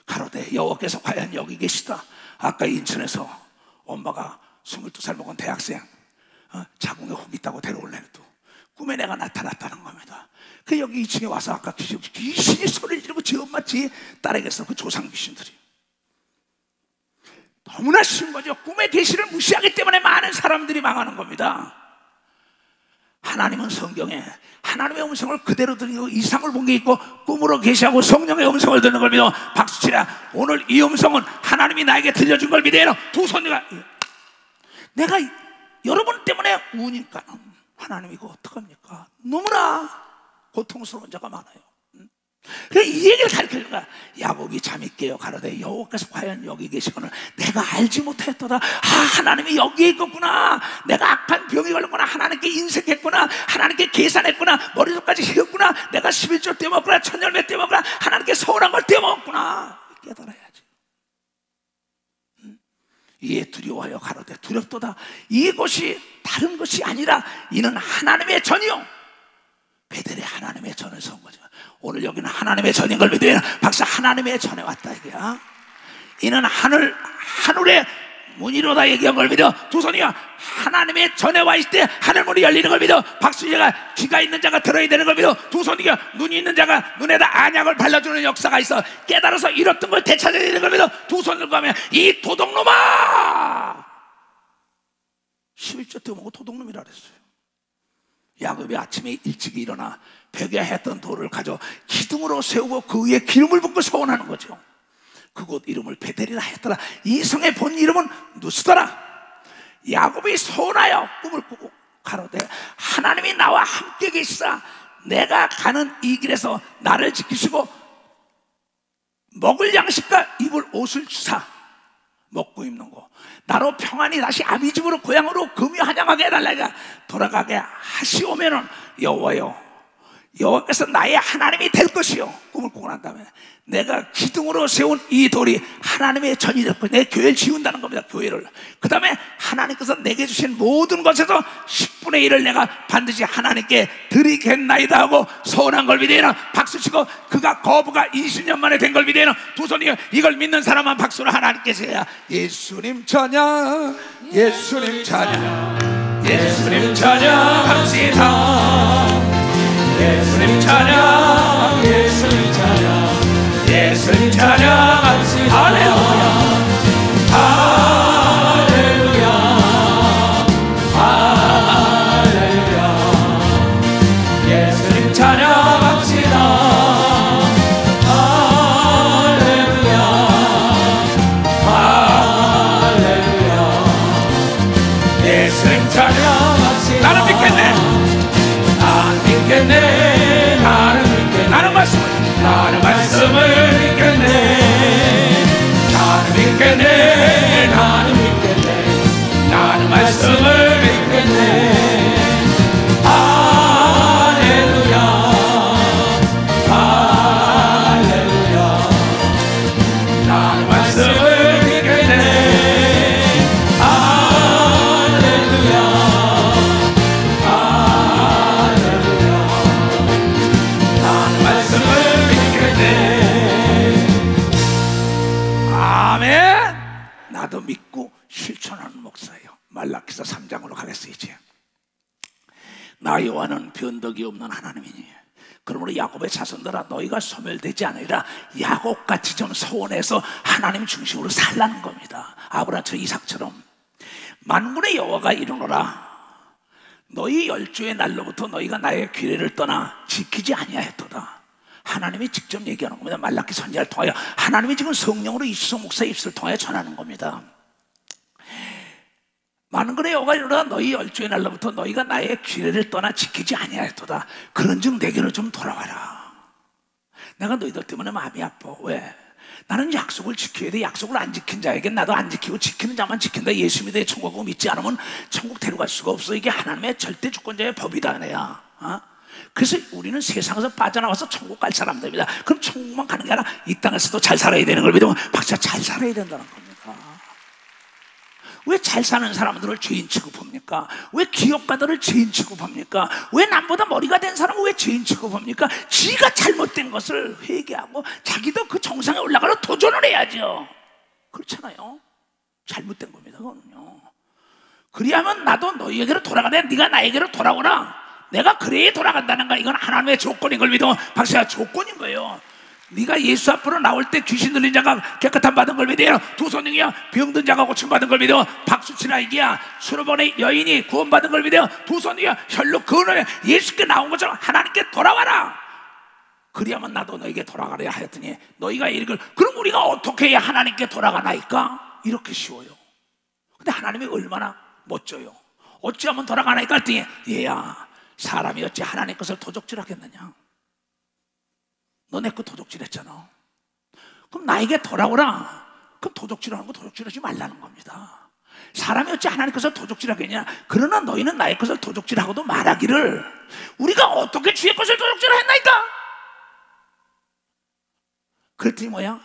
가로되 여호와께서 과연 여기 계시다. 아까 인천에서 엄마가 22살 먹은 대학생 자궁에 혹 있다고 데려올래 또 꿈에 내가 나타났다는 겁니다. 그 여기 2층에 와서 아까 귀신이 소리를 지르고 지 엄마 지 딸에게서 그 조상 귀신들이 너무나 쉬운 거죠. 꿈의 계시를 무시하기 때문에 많은 사람들이 망하는 겁니다. 하나님은 성경에 하나님의 음성을 그대로 들리고 이상을 본 게 있고 꿈으로 계시하고 성령의 음성을 듣는 걸 믿어. 박수치라. 오늘 이 음성은 하나님이 나에게 들려준 걸 믿어요. 두 손이가 내가 여러분 때문에 우니까 하나님 이거 어떡합니까? 너무나 고통스러운 자가 많아요. 그래서 이 얘기를 가르쳐준 거야. 야곱이 잠이 깨어 가로되 여호와께서 과연 여기 계시거늘 내가 알지 못했도다. 하나님이 여기에 있겠구나. 내가 악한 병이 걸렸구나. 하나님께 인색했구나. 하나님께 계산했구나. 머리속까지 세웠구나. 내가 11조 떼먹구나. 천열매 떼먹구나. 하나님께 서운한 걸 떼먹구나. 깨달아야지. 이에 두려워하여 가로되 두렵도다. 이것이 다른 것이 아니라 이는 하나님의 전이요. 베델에 하나님의 전을 선 거죠. 오늘 여기는 하나님의 전인 걸 믿어요. 박사, 하나님의 전에 왔다 이게야. 이는 하늘의 문이로다 얘기한 걸 믿어. 두 손이야. 하나님의 전에 와 있을 때 하늘 문이 열리는 걸 믿어. 박수희가 귀가 있는 자가 들어야 되는 걸 믿어. 두 손이야. 눈이 있는 자가 눈에다 안약을 발라주는 역사가 있어. 깨달아서 잃었던 걸 되찾아야 되는 걸 믿어. 두 손을 가면 이 도둑놈아 11조 때 먹고 도둑놈이라 그랬어요. 야곱이 아침에 일찍 일어나 벽에 했던 돌을 가져 기둥으로 세우고 그 위에 기름을 붓고 서원하는 거죠. 그곳 이름을 베델이라 했더라. 이 성의 본 이름은 누스더라. 야곱이 서원하여 꿈을 꾸고 가로되 하나님이 나와 함께 계시사 내가 가는 이 길에서 나를 지키시고 먹을 양식과 입을 옷을 주사 먹고 입는 거 나로 평안히 다시 아비 집으로 고향으로 금유한양하게 해달라니까 돌아가게 하시오면은 여호와여 여호와께서 나의 하나님이 될 것이요. 꿈을 꾸고 난 다음에 내가 기둥으로 세운 이 돌이 하나님의 전이 될 거야. 내 교회를 지운다는 겁니다. 교회를. 그 다음에 하나님께서 내게 주신 모든 것에서 10분의 1을 내가 반드시 하나님께 드리겠나이다 하고 서운한 걸 믿어요. 박수치고 그가 거부가 20년 만에 된 걸 믿어요. 두 손이 이걸 믿는 사람만 박수를 하나님께서 해야. 예수님 찬양 예수님 찬양 예수님 찬양합시다. 예수님 찬양 예수님 찬양 예수님 찬양합시다. 할렐루야 할렐루야 할렐루야 예수님 찬양합시다. 할렐루야 할렐루야 예수님 찬양합시다. 나는 믿겠네. 나는 말씀을 믿겠네. 나는 믿겠네. 나는 믿겠네. 나는 말씀을 믿겠네. 할렐루야 할렐루야 나는 말씀을 믿겠네. 할렐루야 나도 믿고 실천하는 목사예요. 말라기서 3장으로 가겠어요. 이제 나 여호와는 변덕이 없는 하나님이니 그러므로 야곱의 자손들아 너희가 소멸되지 않으리라. 야곱같이 좀 소원해서 하나님 중심으로 살라는 겁니다. 아브라함처럼 이삭처럼. 만군의 여호와가 이르노라 너희 열조의 날로부터 너희가 나의 규례를 떠나 지키지 아니하였도다. 하나님이 직접 얘기하는 겁니다. 말라기 선지자를 통하여 하나님이 지금 성령으로 이수석 목사의 입술을 통하여 전하는 겁니다. 만군의 여호와가 이르노라 너희 열조의 날로부터 너희가 나의 규례를 떠나 지키지 아니하였도다. 그런즉 내게로 좀 돌아와라. 내가 너희들 때문에 마음이 아파. 왜? 나는 약속을 지켜야 돼. 약속을 안 지킨 자에게 나도 안 지키고 지키는 자만 지킨다. 예수 믿어 천국 가고 믿지 않으면 천국 데려갈 수가 없어. 이게 하나님의 절대 주권자의 법이다 내야. 그래서 우리는 세상에서 빠져나와서 천국 갈 사람들입니다. 그럼 천국만 가는 게 아니라 이 땅에서도 잘 살아야 되는 걸 믿으면 박사 잘 살아야 된다는 겁니다. 왜 잘 사는 사람들을 죄인 취급합니까? 왜 기업가들을 죄인 취급합니까? 왜 남보다 머리가 된 사람을 왜 죄인 취급합니까? 지가 잘못된 것을 회개하고 자기도 그 정상에 올라가려 도전을 해야죠. 그렇잖아요. 잘못된 겁니다. 그거는요. 그리하면 나도 너희에게로 돌아가되 네가 나에게로 돌아오라. 내가 그래야 돌아간다는 거. 이건 하나님의 조건인 걸 믿으면 박사가 조건인 거예요. 네가 예수 앞으로 나올 때 귀신 들린 자가 깨끗함 받은 걸 믿어요. 두 손님이야 병든 자가 고침 받은 걸 믿어. 박수치나 이기야 수로번의 여인이 구원 받은 걸 믿어요. 두 손이야 혈로 거느려 예수께 나온 것처럼 하나님께 돌아와라. 그리하면 나도 너에게 돌아가려 하였더니 너희가 이르길 그럼 우리가 어떻게 해야 하나님께 돌아가나이까? 이렇게 쉬워요. 근데 하나님이 얼마나 멋져요. 어찌하면 돌아가나이까 했더니 얘야 사람이 어찌 하나님 것을 도적질하겠느냐. 너 내 거 도적질했잖아. 그럼 나에게 돌아오라. 그럼 도적질하는 거 도적질하지 말라는 겁니다. 사람이 어찌 하나님 것을 도적질하겠냐. 그러나 너희는 나의 것을 도적질하고도 말하기를 우리가 어떻게 주의 것을 도적질했나이까? 그랬더니 뭐야?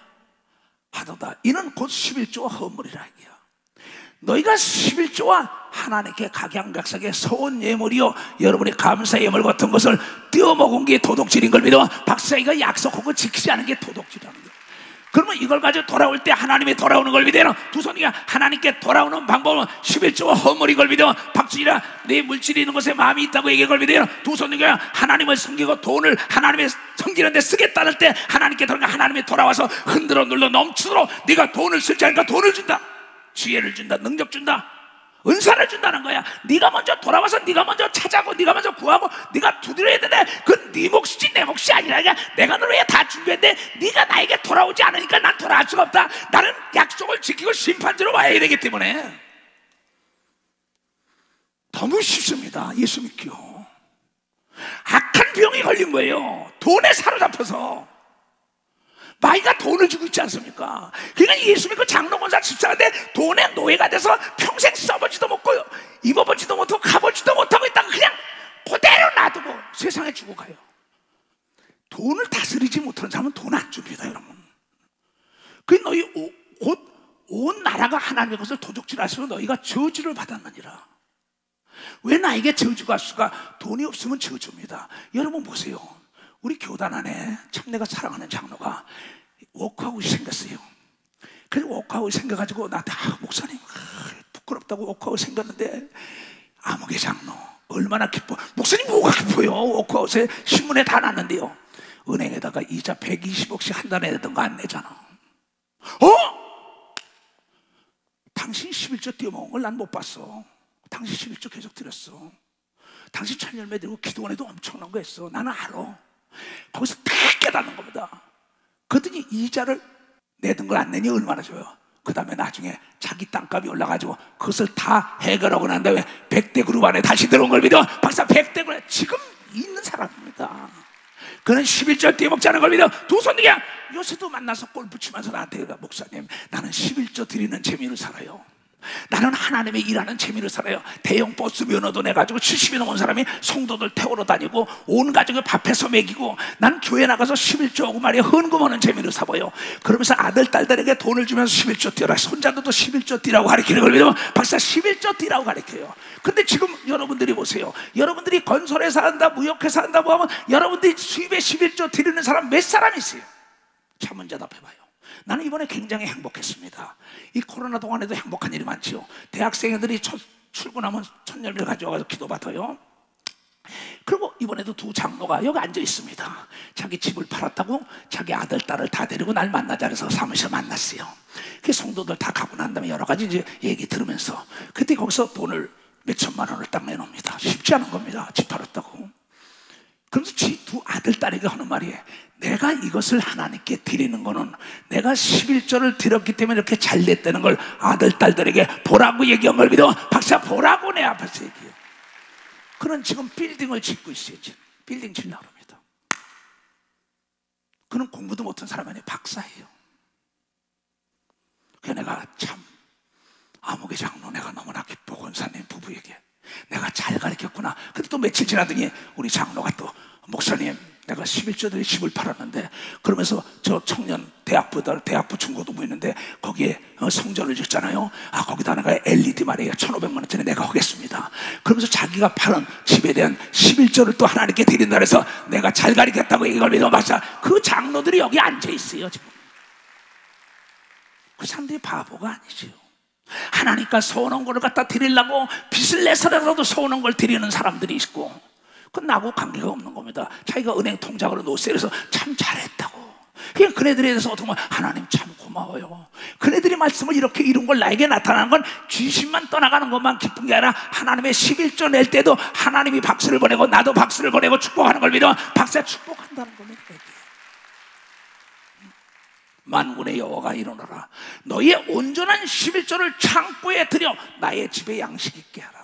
하도다 이는 곧 11조와 허물이라 이게야. 너희가 11조와 하나님께 각양각색의 소원 예물이요 여러분의 감사 예물 같은 것을 떼어먹은 게 도둑질인 걸 믿어. 박사이가 약속한 거 지키지 않은 게 도둑질이라는 거예요. 그러면 이걸 가지고 돌아올 때 하나님이 돌아오는 걸 믿어요. 두 손이가 하나님께 돌아오는 방법은 11조와 허물인 걸 믿어. 박수이라 내 물질이 있는 곳에 마음이 있다고 얘기한 걸 믿어요. 두 손이가 하나님을 섬기고 돈을 하나님의 섬기는 데 쓰겠다는 때 하나님께 돌아가 하나님이 돌아와서 흔들어 눌러 넘치도록 네가 돈을 쓸 자니까 돈을 준다. 지혜를 준다. 능력 준다. 은사를 준다는 거야. 네가 먼저 돌아와서 네가 먼저 찾아고 네가 먼저 구하고 네가 두드려야 되는데 그건 네 몫이지 내 몫이 아니라. 내가 너를 위해 다 준비했는데 네가 나에게 돌아오지 않으니까 난 돌아갈 수가 없다. 나는 약속을 지키고 심판대로 와야 되기 때문에. 너무 쉽습니다. 예수 믿기요. 악한 병이 걸린 거예요. 돈에 사로잡혀서. 마이가 돈을 주고 있지 않습니까? 그러니까 예수 믿고 장로 권사 집사인데 돈의 노예가 돼서 평생 써보지도 못고 입어보지도 못하고 가보지도 못하고 있다가 그냥 그대로 놔두고 세상에 주고 가요. 돈을 다스리지 못하는 사람은 돈 안 줍니다, 여러분. 그 너희 곧 온 나라가 하나님의 것을 도둑질하시고 너희가 저주를 받았느니라. 왜 나에게 저주가 왔을까? 돈이 없으면 저주입니다. 여러분 보세요. 우리 교단 안에 참 내가 사랑하는 장로가 워크아웃이 생겼어요. 그래서 워크아웃이 생겨가지고 나한테 목사님 부끄럽다고 워크아웃 생겼는데 아무개 장로 얼마나 기뻐. 목사님 뭐가 기뻐요. 워크아웃에 신문에 다 났는데요. 은행에다가 이자 120억씩 한 달에 내던 거 안 내잖아. 당신 11조 띄어먹은 걸 난 못 봤어. 당신 11조 계속 드렸어. 당신 천열매 들고 기도원에도 엄청난 거 했어. 나는 알아. 거기서 다 깨닫는 겁니다. 그랬더니 이자를 내던 걸 안 내니 얼마나 줘요. 그 다음에 나중에 자기 땅값이 올라가지고 그것을 다 해결하고 난 다음에 100대 그룹 안에 다시 들어온 걸 믿어. 박사 100대 그룹 지금 있는 사람입니다. 그는 11조 떼먹자는 걸 믿어. 두 손이야. 요새도 만나서 골프 치면서 나한테 목사님 나는 11조 드리는 재미로 살아요. 나는 하나님의 일하는 재미를 살아요. 대형 버스 면허도 내가지고 70이 넘은 사람이 성도들 태우러 다니고 온 가족을 밥해서 먹이고 나는 교회 나가서 11조 오고 말이야 헌금하는 재미를 살아요. 그러면서 아들 딸들에게 돈을 주면서 11조 띄어라. 손자들도 11조 띄라고 가르치는 걸 믿으면 박사 11조 띄라고 가르쳐요. 근데 지금 여러분들이 보세요. 여러분들이 건설회사 한다 무역회사 한다 뭐 하면 여러분들이 수입에 11조 드리는 사람 몇 사람 있어요? 참은 대답해봐요. 나는 이번에 굉장히 행복했습니다. 이 코로나 동안에도 행복한 일이 많지요. 대학생들이 출근하면 천열매를 가져와서 기도받아요. 그리고 이번에도 두 장로가 여기 앉아 있습니다. 자기 집을 팔았다고 자기 아들, 딸을 다 데리고 날 만나자 해서 사무실에 만났어요. 그 성도들 다 가고 난 다음에 여러 가지 이제 얘기 들으면서 그때 거기서 돈을 몇 천만 원을 딱 내놓습니다. 쉽지 않은 겁니다. 집 팔았다고. 그러면서 두 아들, 딸에게 하는 말이, 내가 이것을 하나님께 드리는 거는 내가 11조를 드렸기 때문에 이렇게 잘 됐다는 걸 아들, 딸들에게 보라고 얘기한 걸 믿어. 박사 보라고 내 앞에서 얘기해요. 그는 지금 빌딩을 짓고 있어요. 지금 빌딩 짓려고 합니다. 그는 공부도 못한 사람이 아니에요. 박사예요. 그래서 내가 참 아무개 장로 내가 너무나 기뻐. 권사님 부부에게 내가 잘 가르쳤구나. 근데 또 며칠 지나더니 우리 장로가 또, 목사님 내가 11조들이 집을 팔았는데, 그러면서 저 청년 대학부 중고등부 있는데 거기에 성전을 짓잖아요. 아, 거기다 내가 LED 말이에요 1,500만 원짜리 내가 하겠습니다. 그러면서 자기가 파는 집에 대한 11조를 또 하나님께 드린다 그래서 내가 잘 가르쳤다고 이걸 믿어. 맞아. 그 장로들이 여기 앉아 있어요 지금. 그 사람들이 바보가 아니지요. 하나님과 서운한 걸 갖다 드리려고 빚을 내서라도 서운한 걸 드리는 사람들이 있고, 그건 나하고 관계가 없는 겁니다. 자기가 은행 통장으로 놓으세요. 그래서 참 잘했다고. 그냥 그네들에 대해서 어떻게 보면 하나님 참 고마워요. 그네들이 말씀을 이렇게 이룬 걸 나에게 나타나는 건 귀신만 떠나가는 것만 기쁜 게 아니라 하나님의 11조 낼 때도 하나님이 박수를 보내고 나도 박수를 보내고 축복하는 걸 믿어. 박수가 축복한다는 겁니다. 만군의 여호와가 이르노라, 너희의 온전한 11조를 창고에 들여 나의 집에 양식 있게 하라.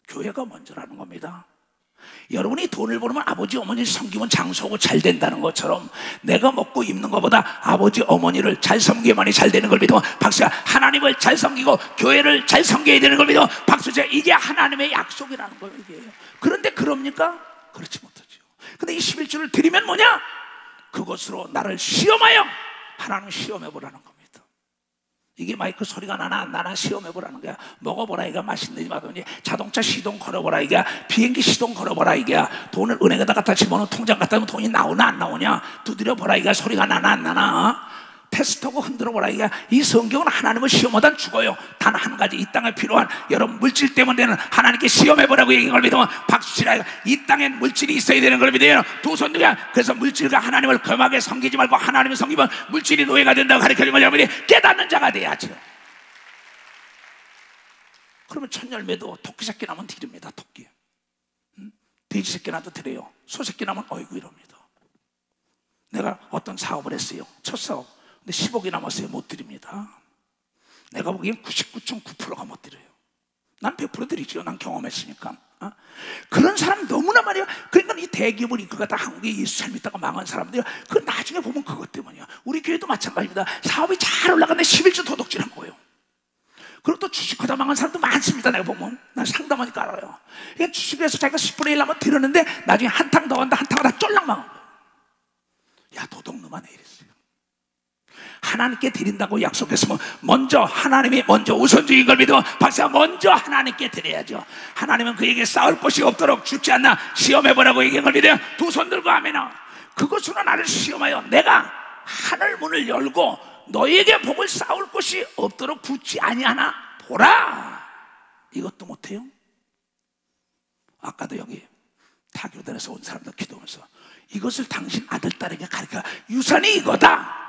교회가 먼저라는 겁니다. 여러분이 돈을 벌으면 아버지 어머니를 섬기면 장수하고 잘 된다는 것처럼, 내가 먹고 입는 것보다 아버지 어머니를 잘 섬기면이 잘 되는 걸 믿어. 박수야. 하나님을 잘 섬기고 교회를 잘 섬겨야 되는 걸 믿어. 박수야. 이게 하나님의 약속이라는 거예요 이게. 그런데 그럽니까? 그렇지 못하죠. 근데 이 11조를 드리면 뭐냐? 그것으로 나를 시험하여 하나님 시험해보라는 겁니다. 이게 마이크 소리가 나나 안 나나 시험해보라는 거야. 먹어보라 이게 맛있는지 맛없는지, 자동차 시동 걸어보라 이게, 비행기 시동 걸어보라 이게, 돈을 은행에다 갖다 집어넣은 통장 갖다 놓으면 돈이 나오나 안 나오냐 두드려보라 이게, 소리가 나나 안 나나 테스트하고 흔들어보라 이게. 이 성경은 하나님을 시험하다 죽어요. 단 한 가지, 이 땅에 필요한 여러분 물질 때문에 되는 하나님께 시험해보라고 얘기한 걸 믿으면 박수치라. 이 땅엔 물질이 있어야 되는 걸 믿어요. 두 손 들어. 그래서 물질과 하나님을 겸하게 섬기지 말고 하나님을 섬기면 물질이 노예가 된다고 가르쳐준 걸 여러분이 깨닫는 자가 돼야죠. 그러면 천열매도 토끼 새끼 나면 드립니다. 토끼. 돼지 새끼 나도 드려요. 소 새끼 나면 어이구 이럽니다. 내가 어떤 사업을 했어요. 첫 사업. 근데 10억이 남았어요. 못 드립니다. 내가 보기엔 99.9%가 못 드려요. 난 100% 드리죠. 난 경험했으니까. 그런 사람 너무나 많아요. 그러니까 이 대기업을 이끌어가다 한국에 예수 잘 믿다가 망한 사람들이, 그 나중에 보면 그것 때문이야. 우리 교회도 마찬가지입니다. 사업이 잘 올라가는데 11조 도둑질한 거예요. 그리고 또 주식하다 망한 사람도 많습니다. 내가 보면 난 상담하니까 알아요. 그러니까 주식에서 자기가 10분의 1 한번 들었는데 나중에 한탕 더 간다, 한탕 다 쫄랑 망한 거예요. 야, 도둑놈아 내 이랬어요. 하나님께 드린다고 약속했으면 먼저 하나님이 먼저 우선주의인 걸 믿어. 박사 먼저 하나님께 드려야죠. 하나님은 그에게 싸울 것이 없도록 죽지 않나 시험해보라고 얘기한 걸 믿어요. 두 손 들고 아멘아. 그것으로 나를 시험하여 내가 하늘 문을 열고 너희에게 복을 쌓을 것이 없도록 붙지 아니하나 보라. 이것도 못해요? 아까도 여기 타교단에서 온 사람들 기도하면서 이것을 당신 아들 딸에게 가르쳐. 유산이 이거다.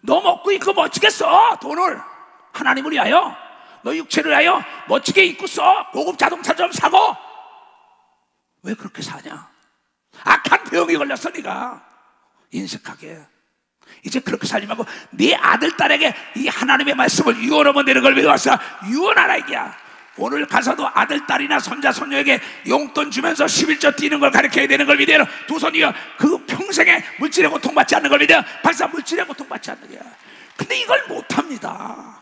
너 먹고 입고 멋지게 써. 돈을 하나님을 위하여, 너 육체를 위하여 멋지게 입고 써. 고급 자동차 좀 사고. 왜 그렇게 사냐? 악한 병이 걸렸어 네가. 인색하게. 이제 그렇게 살지 말고 네 아들 딸에게 이 하나님의 말씀을 유언하면 되는 걸 믿어서 유언하라 이게야. 오늘 가서도 아들 딸이나 손자 손녀에게 용돈 주면서 11조 뛰는 걸 가르쳐야 되는 걸 믿어요. 두 손이요. 그 평생에 물질에 고통받지 않는 걸 믿어요. 박사 물질에 고통받지 않는 거야. 근데 이걸 못합니다.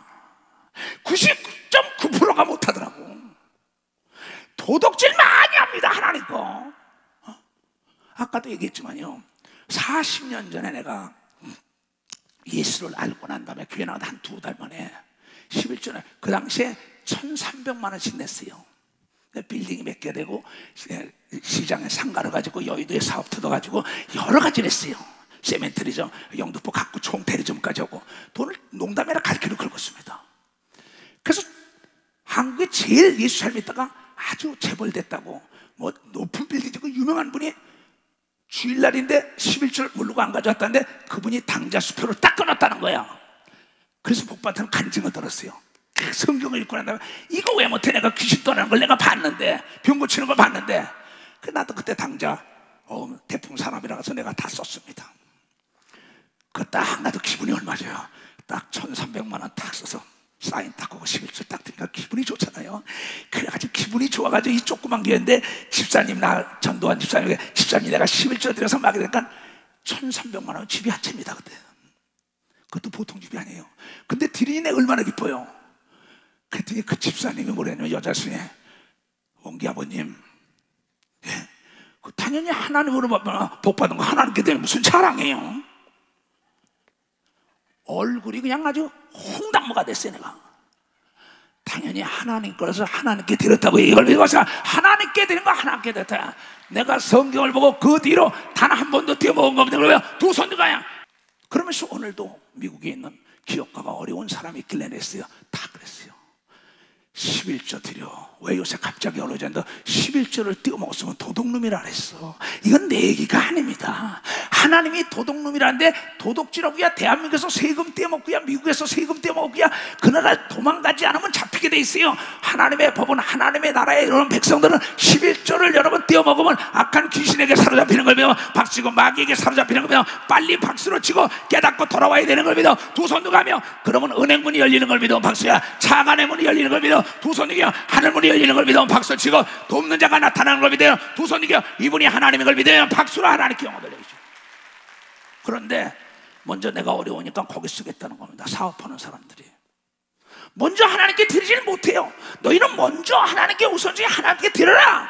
99.9%가 못하더라고. 도덕질 많이 합니다. 하나님 거. 아까도 얘기했지만요, 40년 전에 내가 예수를 알고 난 다음에 교회 나가다 한 2달 만에 11조에 그 당시에 1,300만 원씩 냈어요. 빌딩이 몇 개 되고 시장에 상가를 가지고 여의도에 사업 뜯어가지고 여러 가지를 했어요. 세멘트리점, 영등포 각구 총대리점까지 하고 돈을 농담이라 가르치러 긁었습니다. 그래서 제일 예수 잘 믿다가 아주 재벌됐다고 뭐 높은 빌딩 짓고 유명한 분이 주일날인데 11절 모르고 안 가져왔다는데 그분이 당자 수표를 딱 끊었다는 거야. 그래서 복받은 간증을 들었어요. 성경을 읽고 난 다음에 이거 왜 못해? 내가 귀신 떠나는 걸 내가 봤는데, 병 고치는 걸 봤는데. 나도 그때 당자 대풍 산업이라서 내가 다 썼습니다. 딱 나도 기분이 얼마죠? 딱 1,300만 원 딱 써서 사인 딱 하고 11절 딱 드니까 기분이 좋잖아요. 그래가지고 기분이 좋아가지고 이 조그만 교회인데 집사님, 나 전도한 집사님에게 집사님 내가 11절 드려서 막 그러니까 1,300만 원 집이 한 채입니다 그때. 그것도 보통 집이 아니에요. 근데 드리니 내가 얼마나 기뻐요. 그랬더니 그 집사님이 뭐랬냐면 여자 중에 원기 아버님, 예, 당연히 하나님으로 복 받은 거 하나님께 되는 무슨 자랑이에요. 얼굴이 그냥 아주 홍당무가 됐어요. 내가 당연히 하나님 거라서 하나님께 드렸다고 이걸 믿어서 하나님께 드린 거 하나님께 드렸다. 내가 성경을 보고 그 뒤로 단 한 번도 떼어먹은 겁니다. 그러면 두 손 들어가야. 그러면서 오늘도 미국에 있는 기업가가 어려운 사람이 있길래 냈어요. 다 그랬어요. 11조 드려. 왜 요새 갑자기 어려워졌는데 11조를 띄워먹었으면 도둑놈이라 그랬어. 이건 내 얘기가 아닙니다. 하나님이 도둑놈이라는데 도둑질하고야 대한민국에서 세금 떼어먹고야 미국에서 세금 떼어먹고야 그 나라 도망가지 않으면 잡히게 돼 있어요. 하나님의 법은 하나님의 나라에 이런 백성들은 11조를 여러분 떼어먹으면 악한 귀신에게 사로잡히는 걸 믿어. 박치고 마귀에게 사로잡히는 걸 믿어. 빨리 박수로 치고 깨닫고 돌아와야 되는 걸 믿어. 두 손도 가며 그러면 은행문이 열리는 걸 믿어. 박수야. 차관의 문이 열리는 걸 믿어. 두 손이 겨 하늘문이 열리는 걸 믿으면 박수 치고 돕는 자가 나타나는 걸 믿어요. 두 손이 겨 이분이 하나님인 걸 믿어요. 박수로 하나님께 영광 돌려주죠. 그런데 먼저 내가 어려우니까 거기 쓰겠다는 겁니다. 사업하는 사람들이 먼저 하나님께 드리질 못해요. 너희는 먼저 하나님께 우선순위 하나님께 드려라.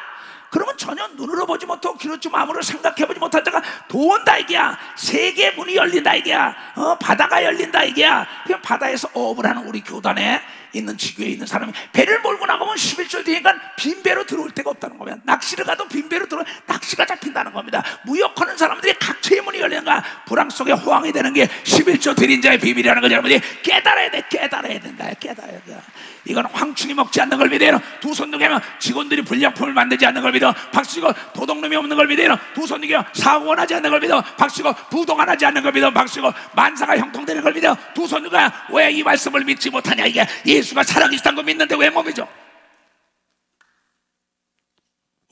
그러면 전혀 눈으로 보지 못하고 귀로지 마음으로 생각해보지 못한 자가 도온다 이게야. 세계 문이 열린다 이게야. 바다가 열린다 이게야. 그냥 바다에서 어업을 하는 우리 교단에 있는 지교에 있는 사람이 배를 몰고 나가면 11절 뒤니까 빈 배로 들어올 데가 없다는 겁니다. 낚시를 가도 빈 배로 들어오면 낚시가 잡힌다는 겁니다. 무역하는 사람들이 각처의 문이 열리는가. 불황 속에 호황이 되는 게 11조 드린 자의 비밀이라는 걸 여러분이 깨달아야 돼. 깨달아야 된다. 깨달아야 돼. 이건 황충이 먹지 않는 걸 믿어요. 두 손 들면 직원들이 불량품을 만들지 않는 걸 믿어. 박수고 도둑놈이 없는 걸 믿어요. 두 손 들면 사고가 나지 않는 걸 믿어. 박수고 부도가 나지 않는 걸 믿어. 박수고 만사가 형통되는 걸 믿어. 두 손 들면 왜 이 말씀을 믿지 못하냐. 이게 예수가 살아계시다는 거 믿는데 왜 못 믿어?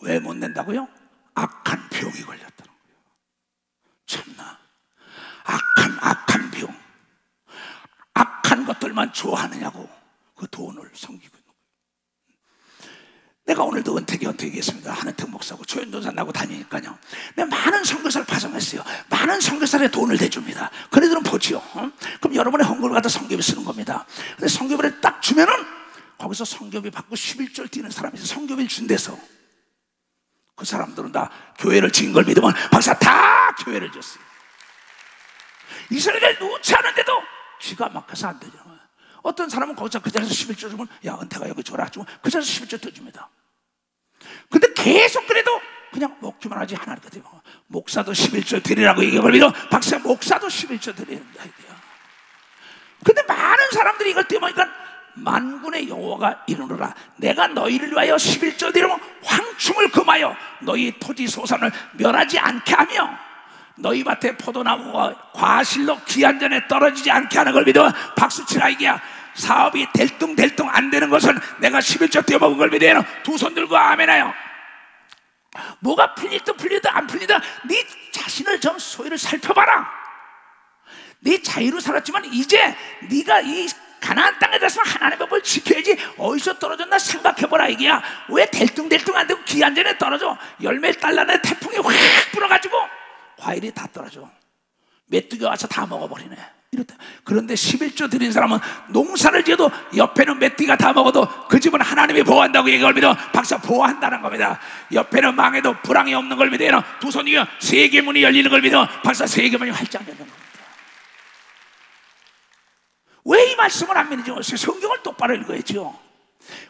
왜 못 낸다고요? 악한 병이 걸렸다는 거예요. 참나 악한 병, 악한 것들만 좋아하느냐고 그 돈을 섬기고 있는 거예요. 내가 오늘도 은퇴기 얘기했습니다. 한은택 목사고 조현전사 나고 다니니까요. 내가 많은 선교사를 파송했어요. 많은 선교사에 돈을 대줍니다. 그네들은 보지요. 그럼 여러분의 헌금을 갖다 선교비 쓰는 겁니다. 근데 선교비를 딱 주면은 거기서 선교비 받고 11절 뛰는 사람이 있어요. 선교비를 준대서 그 사람들은 다 교회를 지은 걸 믿으면 박사 다 교회를 졌어요. 이스라엘을 놓지 않은데도 기가 막혀서 안 되죠. 어떤 사람은 거기서 그 자리에서 11조 주면 야 은퇴가 여기 줘라 주면 그 자리에서 11조 더 줍니다. 근데 계속 그래도 그냥 먹기만 하지 하나님께 드리고 목사도 11조 드리라고 얘기하고 믿어. 박사 목사도 11조 드린다 이거야. 근데 많은 사람들이 이걸 떼보니까 만군의 여호와가 이르노라 내가 너희를 위하여 11조 드리면 황충을 금하여 너희 토지 소산을 멸하지 않게 하며 너희 밭에 포도나무가 과실로 귀한 전에 떨어지지 않게 하는 걸 믿어. 박수치라 이게야. 사업이 델뚱델뚱 안 되는 것은 내가 11조 떼어먹은 걸 믿어요. 두 손 들고 아멘하여. 뭐가 풀리든 안 풀리든 네 자신을 좀 소위를 살펴봐라. 네 자유로 살았지만 이제 네가 이 가나안 땅에 들어서 하나님의 법을 지켜야지. 어디서 떨어졌나 생각해보라 이게야. 왜 델뚱델뚱 안 되고 귀한 전에 떨어져. 열매 달라는 태풍이 확 불어가지고 과일이 다 떨어져. 메뚜기 와서 다 먹어버리네. 이렇다. 그런데 11조 드린 사람은 농사를 지어도 옆에는 메뚜기가 다 먹어도 그 집은 하나님이 보호한다고 얘기를 믿어. 박사 보호한다는 겁니다. 옆에는 망해도 불황이 없는 걸 믿어요. 두 손이 세계문이 열리는 걸 믿어. 박사 세계문이 활짝 열리는 겁니다. 왜 이 말씀을 안 믿는지 모르겠어요. 성경을 똑바로 읽어야죠.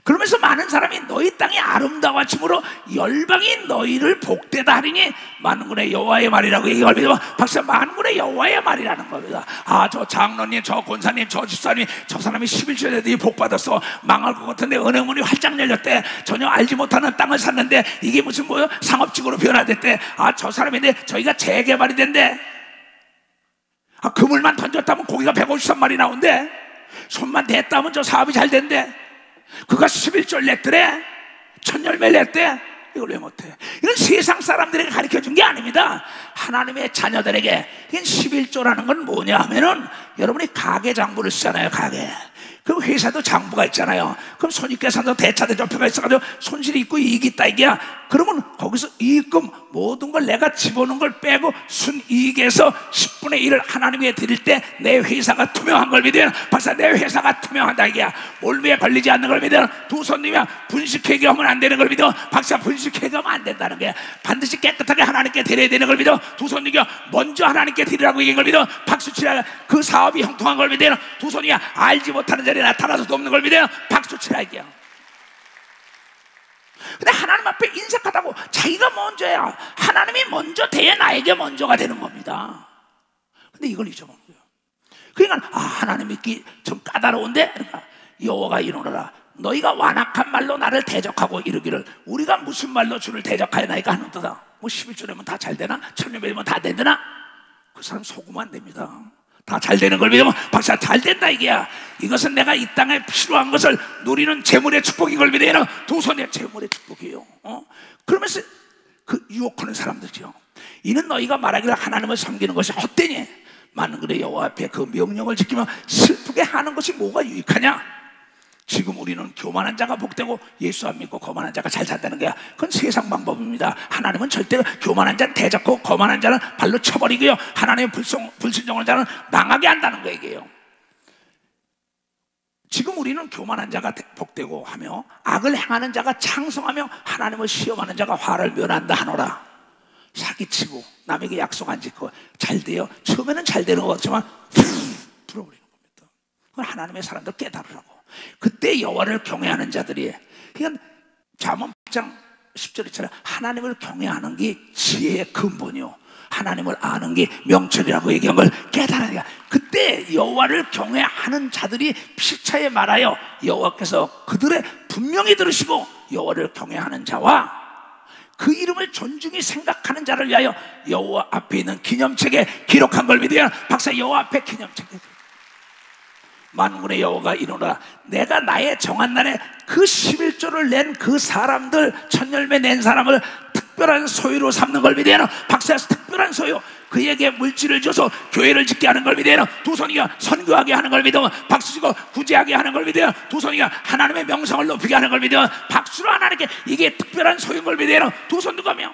그러면서 많은 사람이 너희 땅이 아름다워짐으로 열방이 너희를 복되다 하리니 만군의 여호와의 말이라고 얘기합니다. 박사, 만군의 여호와의 말이라는 겁니다. 저 장로님, 저 권사님, 저 집사님, 저 사람이 11조에 대해 복받았어. 망할 것 같은데 은행문이 활짝 열렸대. 전혀 알지 못하는 땅을 샀는데 이게 무슨 뭐요? 상업지구로 변화됐대. 저 사람인데 저희가 재개발이 된대. 그물만 던졌다면 고기가 153마리 나온대. 손만 댔다면 저 사업이 잘 된대. 그가 11조를 냈더래. 천열매를 냈대. 이걸 왜 못해? 이건 세상 사람들에게 가르쳐준 게 아닙니다. 하나님의 자녀들에게. 이건 11조라는 건 뭐냐 하면은, 여러분이 가게 장부를 쓰잖아요. 가게. 그 회사도 장부가 있잖아요. 그럼 손익계산서 대차대조표가 있어가지고 손실이 있고 이익이 있다 이게야. 그러면 거기서 이익금 모든 걸 내가 집어넣은 걸 빼고 순이익에서 10분의 1을 하나님께 드릴 때 내 회사가 투명한 걸 믿어요. 박사, 내 회사가 투명하다 이게야. 몰매에 걸리지 않는 걸 믿어요. 두 손님이야. 분식회계하면 안 되는 걸 믿어. 박사, 분식회계하면 안 된다는 거야. 반드시 깨끗하게 하나님께 드려야 되는 걸 믿어. 두 손님이야. 먼저 하나님께 드리라고 얘기한 걸 믿어. 박수 치라. 그 사업이 형통한 걸 믿어요. 두 손이야. 알지 못하는 자리에 나타나서도 없는 걸 믿어요. 박수 치라 이게야. 근데 하나님 앞에 인색하다고 자기가 먼저야. 하나님이 먼저 돼야 나에게 먼저가 되는 겁니다. 근데 이걸 잊어먹는 거예요. 그러니까 하나님 믿기 좀 까다로운데, 그러니까 여호와가 이르노라 너희가 완악한 말로 나를 대적하고 이르기를 우리가 무슨 말로 주를 대적하였나이까 하는도다. 뭐 11조라면 다 잘 되나? 천년배면 다 되나? 그 사람 속으면 안 됩니다. 다 잘 되는 걸 믿으면 박사 잘 된다 이게야. 이것은 내가 이 땅에 필요한 것을 누리는 재물의 축복인 걸 믿어야 두 손의 재물의 축복이에요. 그러면서 그 유혹하는 사람들이요. 이는 너희가 말하기를 하나님을 섬기는 것이 헛되니 만군의 여호와 앞에 그 명령을 지키며 슬프게 하는 것이 뭐가 유익하냐? 지금 우리는 교만한 자가 복되고 예수 안 믿고 거만한 자가 잘 산다는 거야. 그건 세상 방법입니다. 하나님은 절대 교만한 자는 대적하고 거만한 자는 발로 쳐버리고요. 하나님의 불순종하는 자는 망하게 한다는 거예요. 지금 우리는 교만한 자가 복되고 하며 악을 행하는 자가 창성하며 하나님을 시험하는 자가 화를 면한다 하노라. 사기치고 남에게 약속 안 지키고 잘 돼요. 처음에는 잘 되는 것 같지만 풀어버리는 겁니다. 그건 하나님의 사람들 깨달으라고. 그때 여호와를 경외하는 자들이, 그러니까 잠언 8장 10절처럼 하나님을 경외하는 게 지혜의 근본이요, 하나님을 아는 게 명철이라고 얘기한 걸 깨달아야. 그때 여호와를 경외하는 자들이 피차에 말하여 여호와께서 그들의 분명히 들으시고 여호와를 경외하는 자와 그 이름을 존중히 생각하는 자를 위하여 여호와 앞에 있는 기념책에 기록한 걸 믿어야. 박사, 여호와 앞에 기념책에 만군의 여호와가 이르노라 내가 나의 정한 날에 그 11조를 낸 그 사람들, 천열매 낸 사람을 특별한 소유로 삼는 걸 믿어야. 박사, 특별한 소유. 그에게 물질을 줘서 교회를 짓게 하는 걸 믿어야. 두 손이가 선교하게 하는 걸 믿어. 박수치고 구제하게 하는 걸 믿어야. 두 손이가 하나님의 명성을 높이게 하는 걸 믿어. 박수로 하나님께 이게 특별한 소유인 걸 믿어야. 두 손도 가며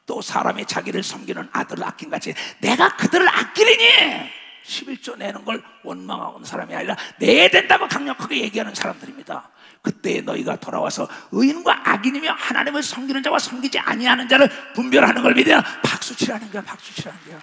또 사람이 자기를 섬기는 아들을 아낀같이 내가 그들을 아끼리니 11조 내는 걸 원망하는 사람이 아니라 내야 된다고 강력하게 얘기하는 사람들입니다. 그때 너희가 돌아와서 의인과 악인이며 하나님을 섬기는 자와 섬기지 아니하는 자를 분별하는 걸 믿어야. 박수치라는 거야. 박수치라는 거야.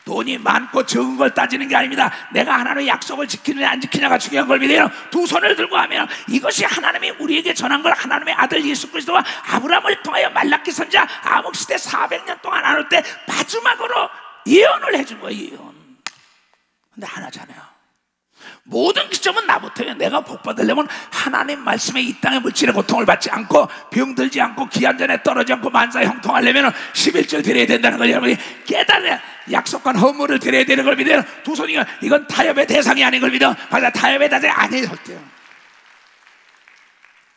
돈이 많고 적은 걸 따지는 게 아닙니다. 내가 하나님의 약속을 지키느냐 안 지키느냐가 중요한 걸 믿어요. 두 손을 들고 하면 이것이 하나님이 우리에게 전한 걸 하나님의 아들 예수 그리스도와 아브라함을 통하여 말라기 선지자 암흑 시대 400년 동안 나눌 때 마지막으로 예언을 해준 거예요. 예언. 근데 하나잖아요. 모든 기점은 나부터요. 내가 복 받으려면 하나님 말씀에 이 땅의 물질의 고통을 받지 않고 병들지 않고 기한전에 떨어지지 않고 만사에 형통하려면 11절 드려야 된다는 걸 여러분이 깨달아야. 약속한 허물을 드려야 되는 걸 믿어요. 두 손이가 이건 타협의 대상이 아닌 걸 믿어. 맞아, 타협의 대상이 아니에요. 절대요.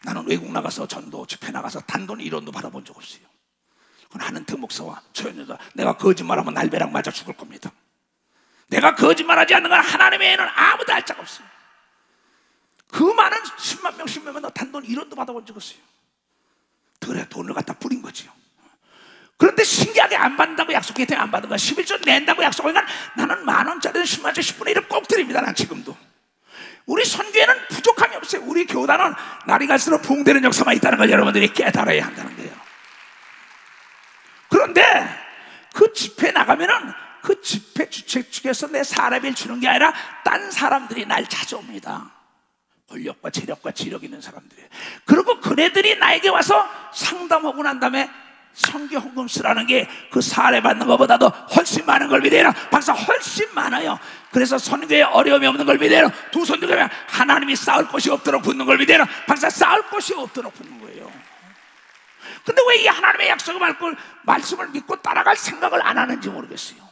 나는 외국 나가서 전도 집회 나가서 단돈 1원도 받아본 적 없어요. 그건 하는 특목사와 초연여자 내가 거짓말하면 날벼락 맞아 죽을 겁니다. 내가 거짓말하지 않는 건 하나님 외에는 아무도 알 자가 없어요. 그 많은 10만 명, 10만 명 단돈 1원도 받아본 적 없어요. 그래, 돈을 갖다 뿌린 거지요. 그런데 신기하게 안 받는다고 약속했더니 안 받은 거야. 11조 낸다고 약속하니까 나는 10,000원짜리는 10만원짜리 10분의 1을 꼭 드립니다. 난 지금도. 우리 선교에는 부족함이 없어요. 우리 교단은 날이 갈수록 부흥되는 역사만 있다는 걸 여러분들이 깨달아야 한다는 거예요. 그런데 그 집회 나가면은 그 집회 주최 측에서 내 사람을 주는 게 아니라 딴 사람들이 날 찾아옵니다. 권력과 재력과 지력 있는 사람들이에요. 그리고 그네들이 나에게 와서 상담하고 난 다음에 성교 헌금 쓰라는 게 그 사례 받는 것보다도 훨씬 많은 걸 믿어요. 박사 훨씬 많아요. 그래서 선교에 어려움이 없는 걸 믿어요. 두 손 들면 하나님이 쌓을 곳이 없도록 붙는 걸 믿어요. 박사 쌓을 곳이 없도록 붙는 거예요. 근데 왜 이 하나님의 약속을 말씀을 믿고 따라갈 생각을 안 하는지 모르겠어요.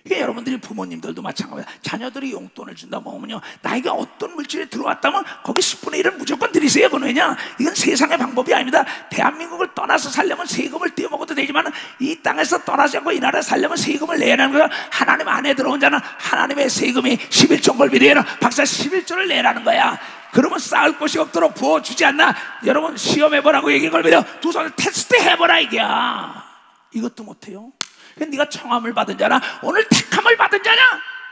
이게 여러분들이 부모님들도 마찬가지입니다. 자녀들이 용돈을 준다 보면요, 나에게 어떤 물질이 들어왔다면 거기 10분의 1은 무조건 드리세요. 그건 왜냐? 이건 세상의 방법이 아닙니다. 대한민국을 떠나서 살려면 세금을 떼어먹어도 되지만 이 땅에서 떠나지 않고 이 나라에 살려면 세금을 내야 하는 거야. 하나님 안에 들어온 자는 하나님의 세금이 11조인 걸 믿어야 박사 11조를 내라는 거야. 그러면 쌓을 곳이 없도록 부어주지 않나? 여러분 시험해보라고 얘기한 걸 믿어. 두 손을 테스트 해보라 이게야. 이것도 못해요. 네가 청함을 받은 자나 오늘 택함을 받은 자냐?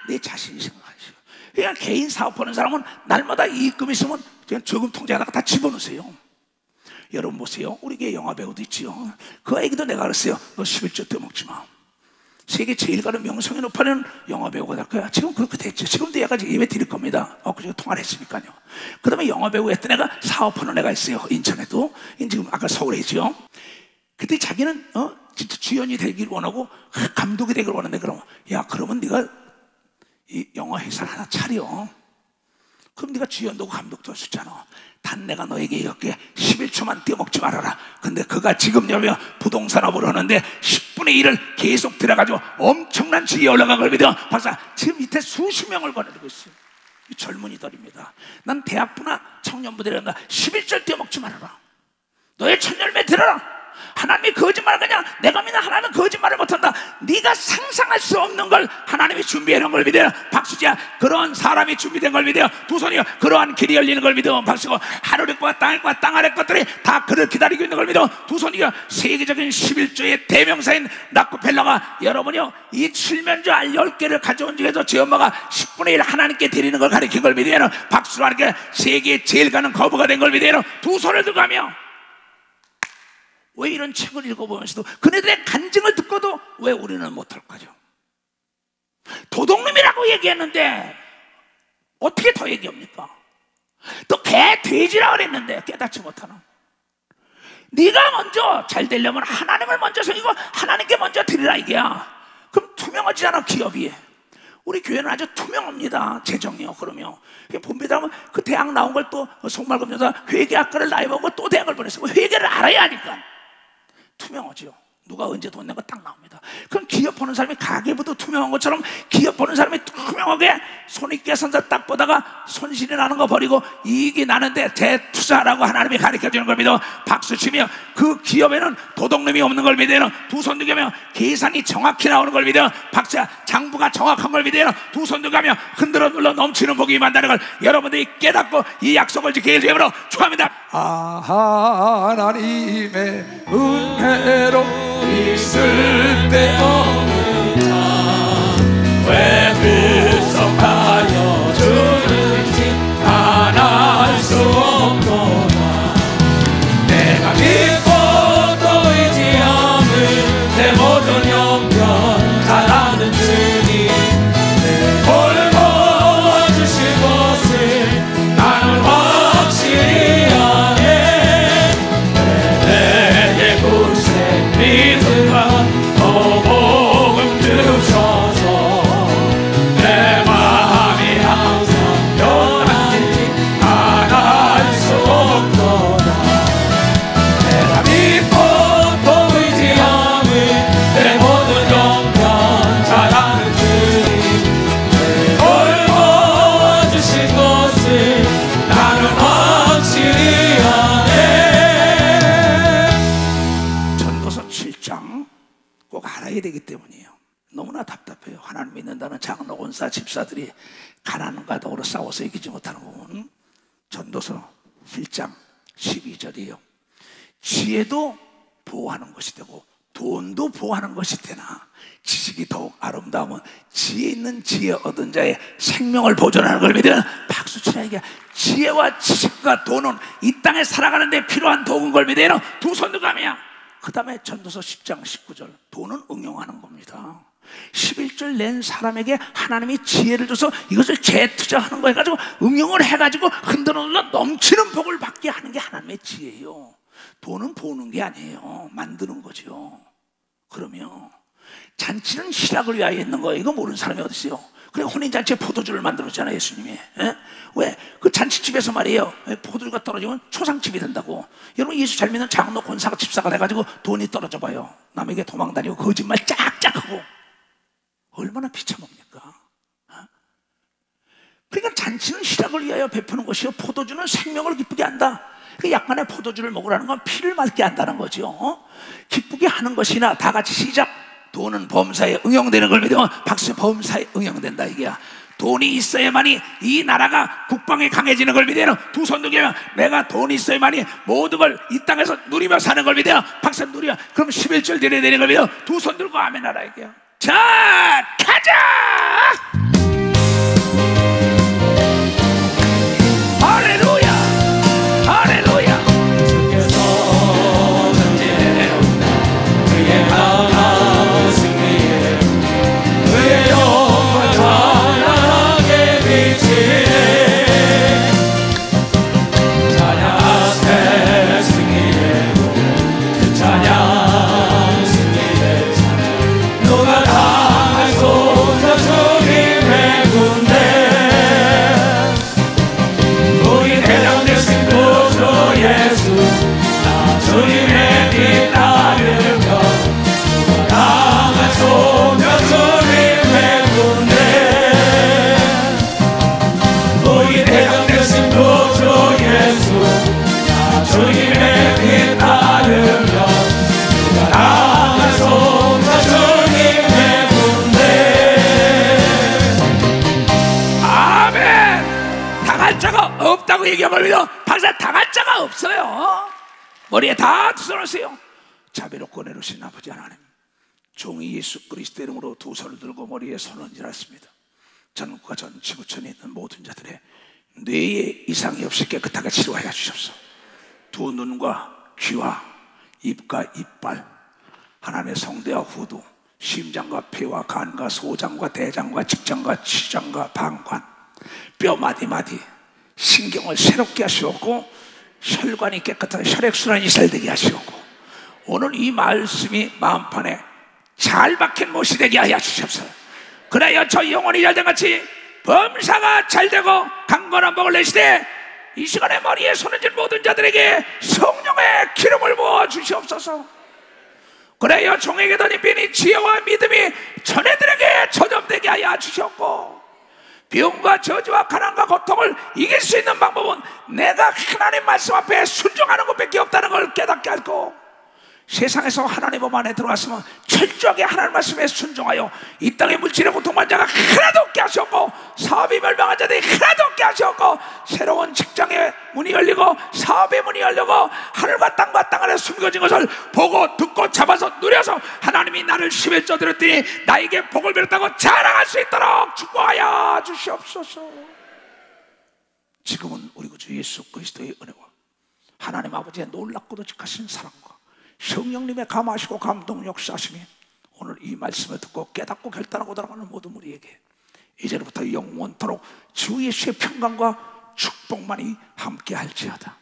내 자신이 생각하시오. 그러니까 개인 사업하는 사람은 날마다 이익금 있으면 그냥 저금 통장에다가 다 집어넣으세요. 여러분 보세요. 우리 교회 영화배우도 있지요. 그 애기도 내가 그랬어요. 너 11조 떼먹지 마. 세계 제일 가는 명성이 높아는 영화배우가 될 거야. 지금 그렇게 됐죠. 지금도 얘가 예배 드릴 겁니다. 그저 통화를 했으니까요. 그 다음에 영화배우 했던 애가 사업하는 애가 있어요. 인천에도. 지금 아까 서울에 있죠. 그때 자기는 진짜 주연이 되길 원하고 감독이 되길 원하는데, 그러면 야 그러면 네가 이 영화 회사를 하나 차려. 그럼 네가 주연도 감독도 할 수 있잖아. 단 내가 너에게 이렇게 11초만 떼어먹지 말아라. 근데 그가 지금 여러분 부동산업을 하는데 10분의 1을 계속 들어가지고 엄청난 지위에 올라간 걸 믿어. 박사 지금 밑에 수십 명을 거느리고 있어요. 이 젊은이들입니다. 난 대학부나 청년부들이란다. 11절 떼어먹지 말아라. 너의 첫 열매 들어라. 하나님이 거짓말을 그냥 내가 믿는 하나님은 거짓말을 못한다. 네가 상상할 수 없는 걸 하나님이 준비해놓은 걸 믿어요. 박수지야 그런 사람이 준비된 걸 믿어요. 두 손이요 그러한 길이 열리는 걸 믿어. 박수고 하늘의 것과 땅의 것과 땅 아래 것들이 다 그를 기다리고 있는 걸 믿어. 두 손이요 세계적인 11조의 대명사인 라크펠러가 여러분이요 이 칠면조 알 10개를 가져온 중에서 제 엄마가 10분의 1 하나님께 드리는 걸 가르친 걸 믿어요. 박수로 하니까 세계에 제일 가는 거부가 된 걸 믿어요. 두 손을 들고 가며 왜 이런 책을 읽어보면서도 그네들의 간증을 듣고도 왜 우리는 못할 거죠? 도둑놈이라고 얘기했는데 어떻게 더 얘기합니까? 또 개 돼지라고 그랬는데 깨닫지 못하는. 네가 먼저 잘 되려면 하나님을 먼저 섬기고 하나님께 먼저 드리라 이게야. 그럼 투명하지않아 기업이. 우리 교회는 아주 투명합니다. 재정이요. 그러면 본배당은 그 대학 나온 걸 또 송말금 여사 회계학과를 나이 먹고 또 대학을 보냈어요. 회계를 알아야 하니까. 투명하죠. 누가 언제 돈 낸 거 딱 나옵니다. 그럼 기업 보는 사람이 가계부도 투명한 것처럼 기업 보는 사람이 투명하게 손익계산서 딱 보다가 손실이 나는 거 버리고 이익이 나는데 대투자라고 하나님이 가르쳐주는 걸 믿어. 박수치며 그 기업에는 도둑놈이 없는 걸 믿어요. 두 손 들며 계산이 정확히 나오는 걸 믿어. 박자 장부가 정확한 걸 믿어요. 두 손 들며 흔들어 눌러 넘치는 복이 임한다는 걸 여러분들이 깨닫고 이 약속을 지키길 주님으로 축하합니다. 하나님의 은혜로 있을 때 없는 자왜 불쌍하여 주는지 다 알 수 없도다. 내가 기뻐 또 의지함을 내 모든 형편 잘 아는 주님 돌보 주실 것을 나는 확실히 아네. 내게 굳세 믿음과 더 복음 주셔서 내 마음이 항상 변한지 다 알 수 없도다. 내가 믿고 또 의지함을 내 모든 형편 잘 아는 주님 돌보아주신 것을 나는 확실히 아네. 전도서 7장 꼭 알아야 되기 때문이에요. 너무나 답답해요. 하나님 믿는다는 장로, 원사, 집사들이 가난과 더불어 싸워서 이기지 못하는 부분. 전도서 7장 12절이에요. 지혜도 보호하는 것이 되고 돈도 보호하는 것이 되나 지식이 더욱 아름다우면 지혜 있는 지혜 얻은 자의 생명을 보존하는 걸 믿으면 박수치라. 이게 지혜와 지식과 돈은 이 땅에 살아가는 데 필요한 도구인 걸 믿어요. 두 손 들고 가며 그 다음에 전도서 10장 19절 돈은 응용하는 겁니다. 11절 낸 사람에게 하나님이 지혜를 줘서 이것을 재투자하는 거 해가지고 응용을 해가지고 흔들어 넘치는 복을 받게 하는 게 하나님의 지혜예요. 돈은 보는 게 아니에요. 만드는 거죠. 그러면 잔치는 희락을 위하여 있는 거예요. 이거 모르는 사람이 어디 있어요? 그래, 혼인잔치에 포도주를 만들었잖아요, 예수님이. 예? 왜? 그 잔치집에서 말이에요, 포도주가 떨어지면 초상집이 된다고. 여러분, 예수 잘 믿는 장로 권사가 집사가 돼가지고 돈이 떨어져 봐요. 남에게 도망다니고 거짓말 짝짝하고 얼마나 비참합니까? 어? 그러니까 잔치는 희락을 위하여 베푸는 것이요, 포도주는 생명을 기쁘게 한다. 그 약간의 포도주를 먹으라는 건 피를 맑게 한다는 거죠. 어? 기쁘게 하는 것이나, 다 같이 시작. 돈은 범사에 응용되는 걸 믿으면 박수. 범사에 응용된다 이게야. 돈이 있어야만이 이 나라가 국방에 강해지는 걸 믿어요. 두 손 들면 내가 돈이 있어야만이 모든 걸 이 땅에서 누리며 사는 걸 믿어요. 박수. 누리며. 그럼 11절 드려야 되는 걸 믿어. 두 손 들고 아멘 하라 이게야. 자, 가자. 할렐루야, 할렐루야. 주께서 전진해온다. 그의 강한 승리에 그의 영광 찬란하게 비치네. 찬양하세 승리의 그 찬양 승리의 찬양. 누가 당할 쏟아 주님의 군대. 우리 대장 되신 구주 예수 나 주님의 빛 따르며 강한 소녀 주님의 군대. 우리 대장 되신 구주 예수 나 주님의 빛 따르며 강한 소녀 주님의 군대. 아멘. 당할 자가 없다고 얘기한 걸 믿어. 박사, 당할 자가 없어요. 머리에 다 두서놓으세요. 자비롭고 내놓으신 아버지 하나님, 종이 예수 그리스도 이름으로 두 손을 들고 머리에 손을 얹었습니다. 전국과 전 지구촌에 있는 모든 자들의 뇌에 이상이 없이 깨끗하게 치료하여 주십시오. 두 눈과 귀와 입과 이빨, 하나님의 성대와 후두, 심장과 폐와 간과 소장과 대장과 직장과 치장과 방관, 뼈 마디마디, 신경을 새롭게 하시옵고 혈관이 깨끗하게 혈액순환이 잘 되게 하시옵고 오늘 이 말씀이 마음판에 잘 박힌 못이 되게 하여 주십시오. 그래야 저 영혼이 잘된 같이 범사가 잘되고 강건한 복을 내시되 이 시간에 머리에 손을 쥔 모든 자들에게 성령의 기름을 부어 주시옵소서. 그래야 종에게도 입힌 지혜와 믿음이 전애들에게 전염되게 하여 주시옵고 병과 저주와 가난과 고통을 이길 수 있는 방법은 내가 하나님 말씀 앞에 순종하는 것밖에 없다는 걸 깨닫게 하고 세상에서 하나님 법 안에 들어왔으면 철저하게 하나님 말씀에 순종하여 이 땅의 물질의 고통받는 자가 하나도 없게 하셨고 사업이 멸망한 자들이 하나도 없게 하셨고 새로운 직장의 문이 열리고 사업의 문이 열리고 하늘과 땅과 땅 안에 숨겨진 것을 보고 듣고 잡아서 누려서 하나님이 나를 11조 드렸더니 나에게 복을 빌었다고 자랑할 수 있도록 축복하여 주시옵소서. 지금은 우리 구주 예수 그리스도의 은혜와 하나님 아버지의 놀랍고도 직하신 사랑과 성령님의 감하시고 감동 역사하심이 오늘 이 말씀을 듣고 깨닫고 결단하고 돌아가는 모든 우리에게 이제부터 영원토록 주 예수의 평강과 축복만이 함께 할지어다.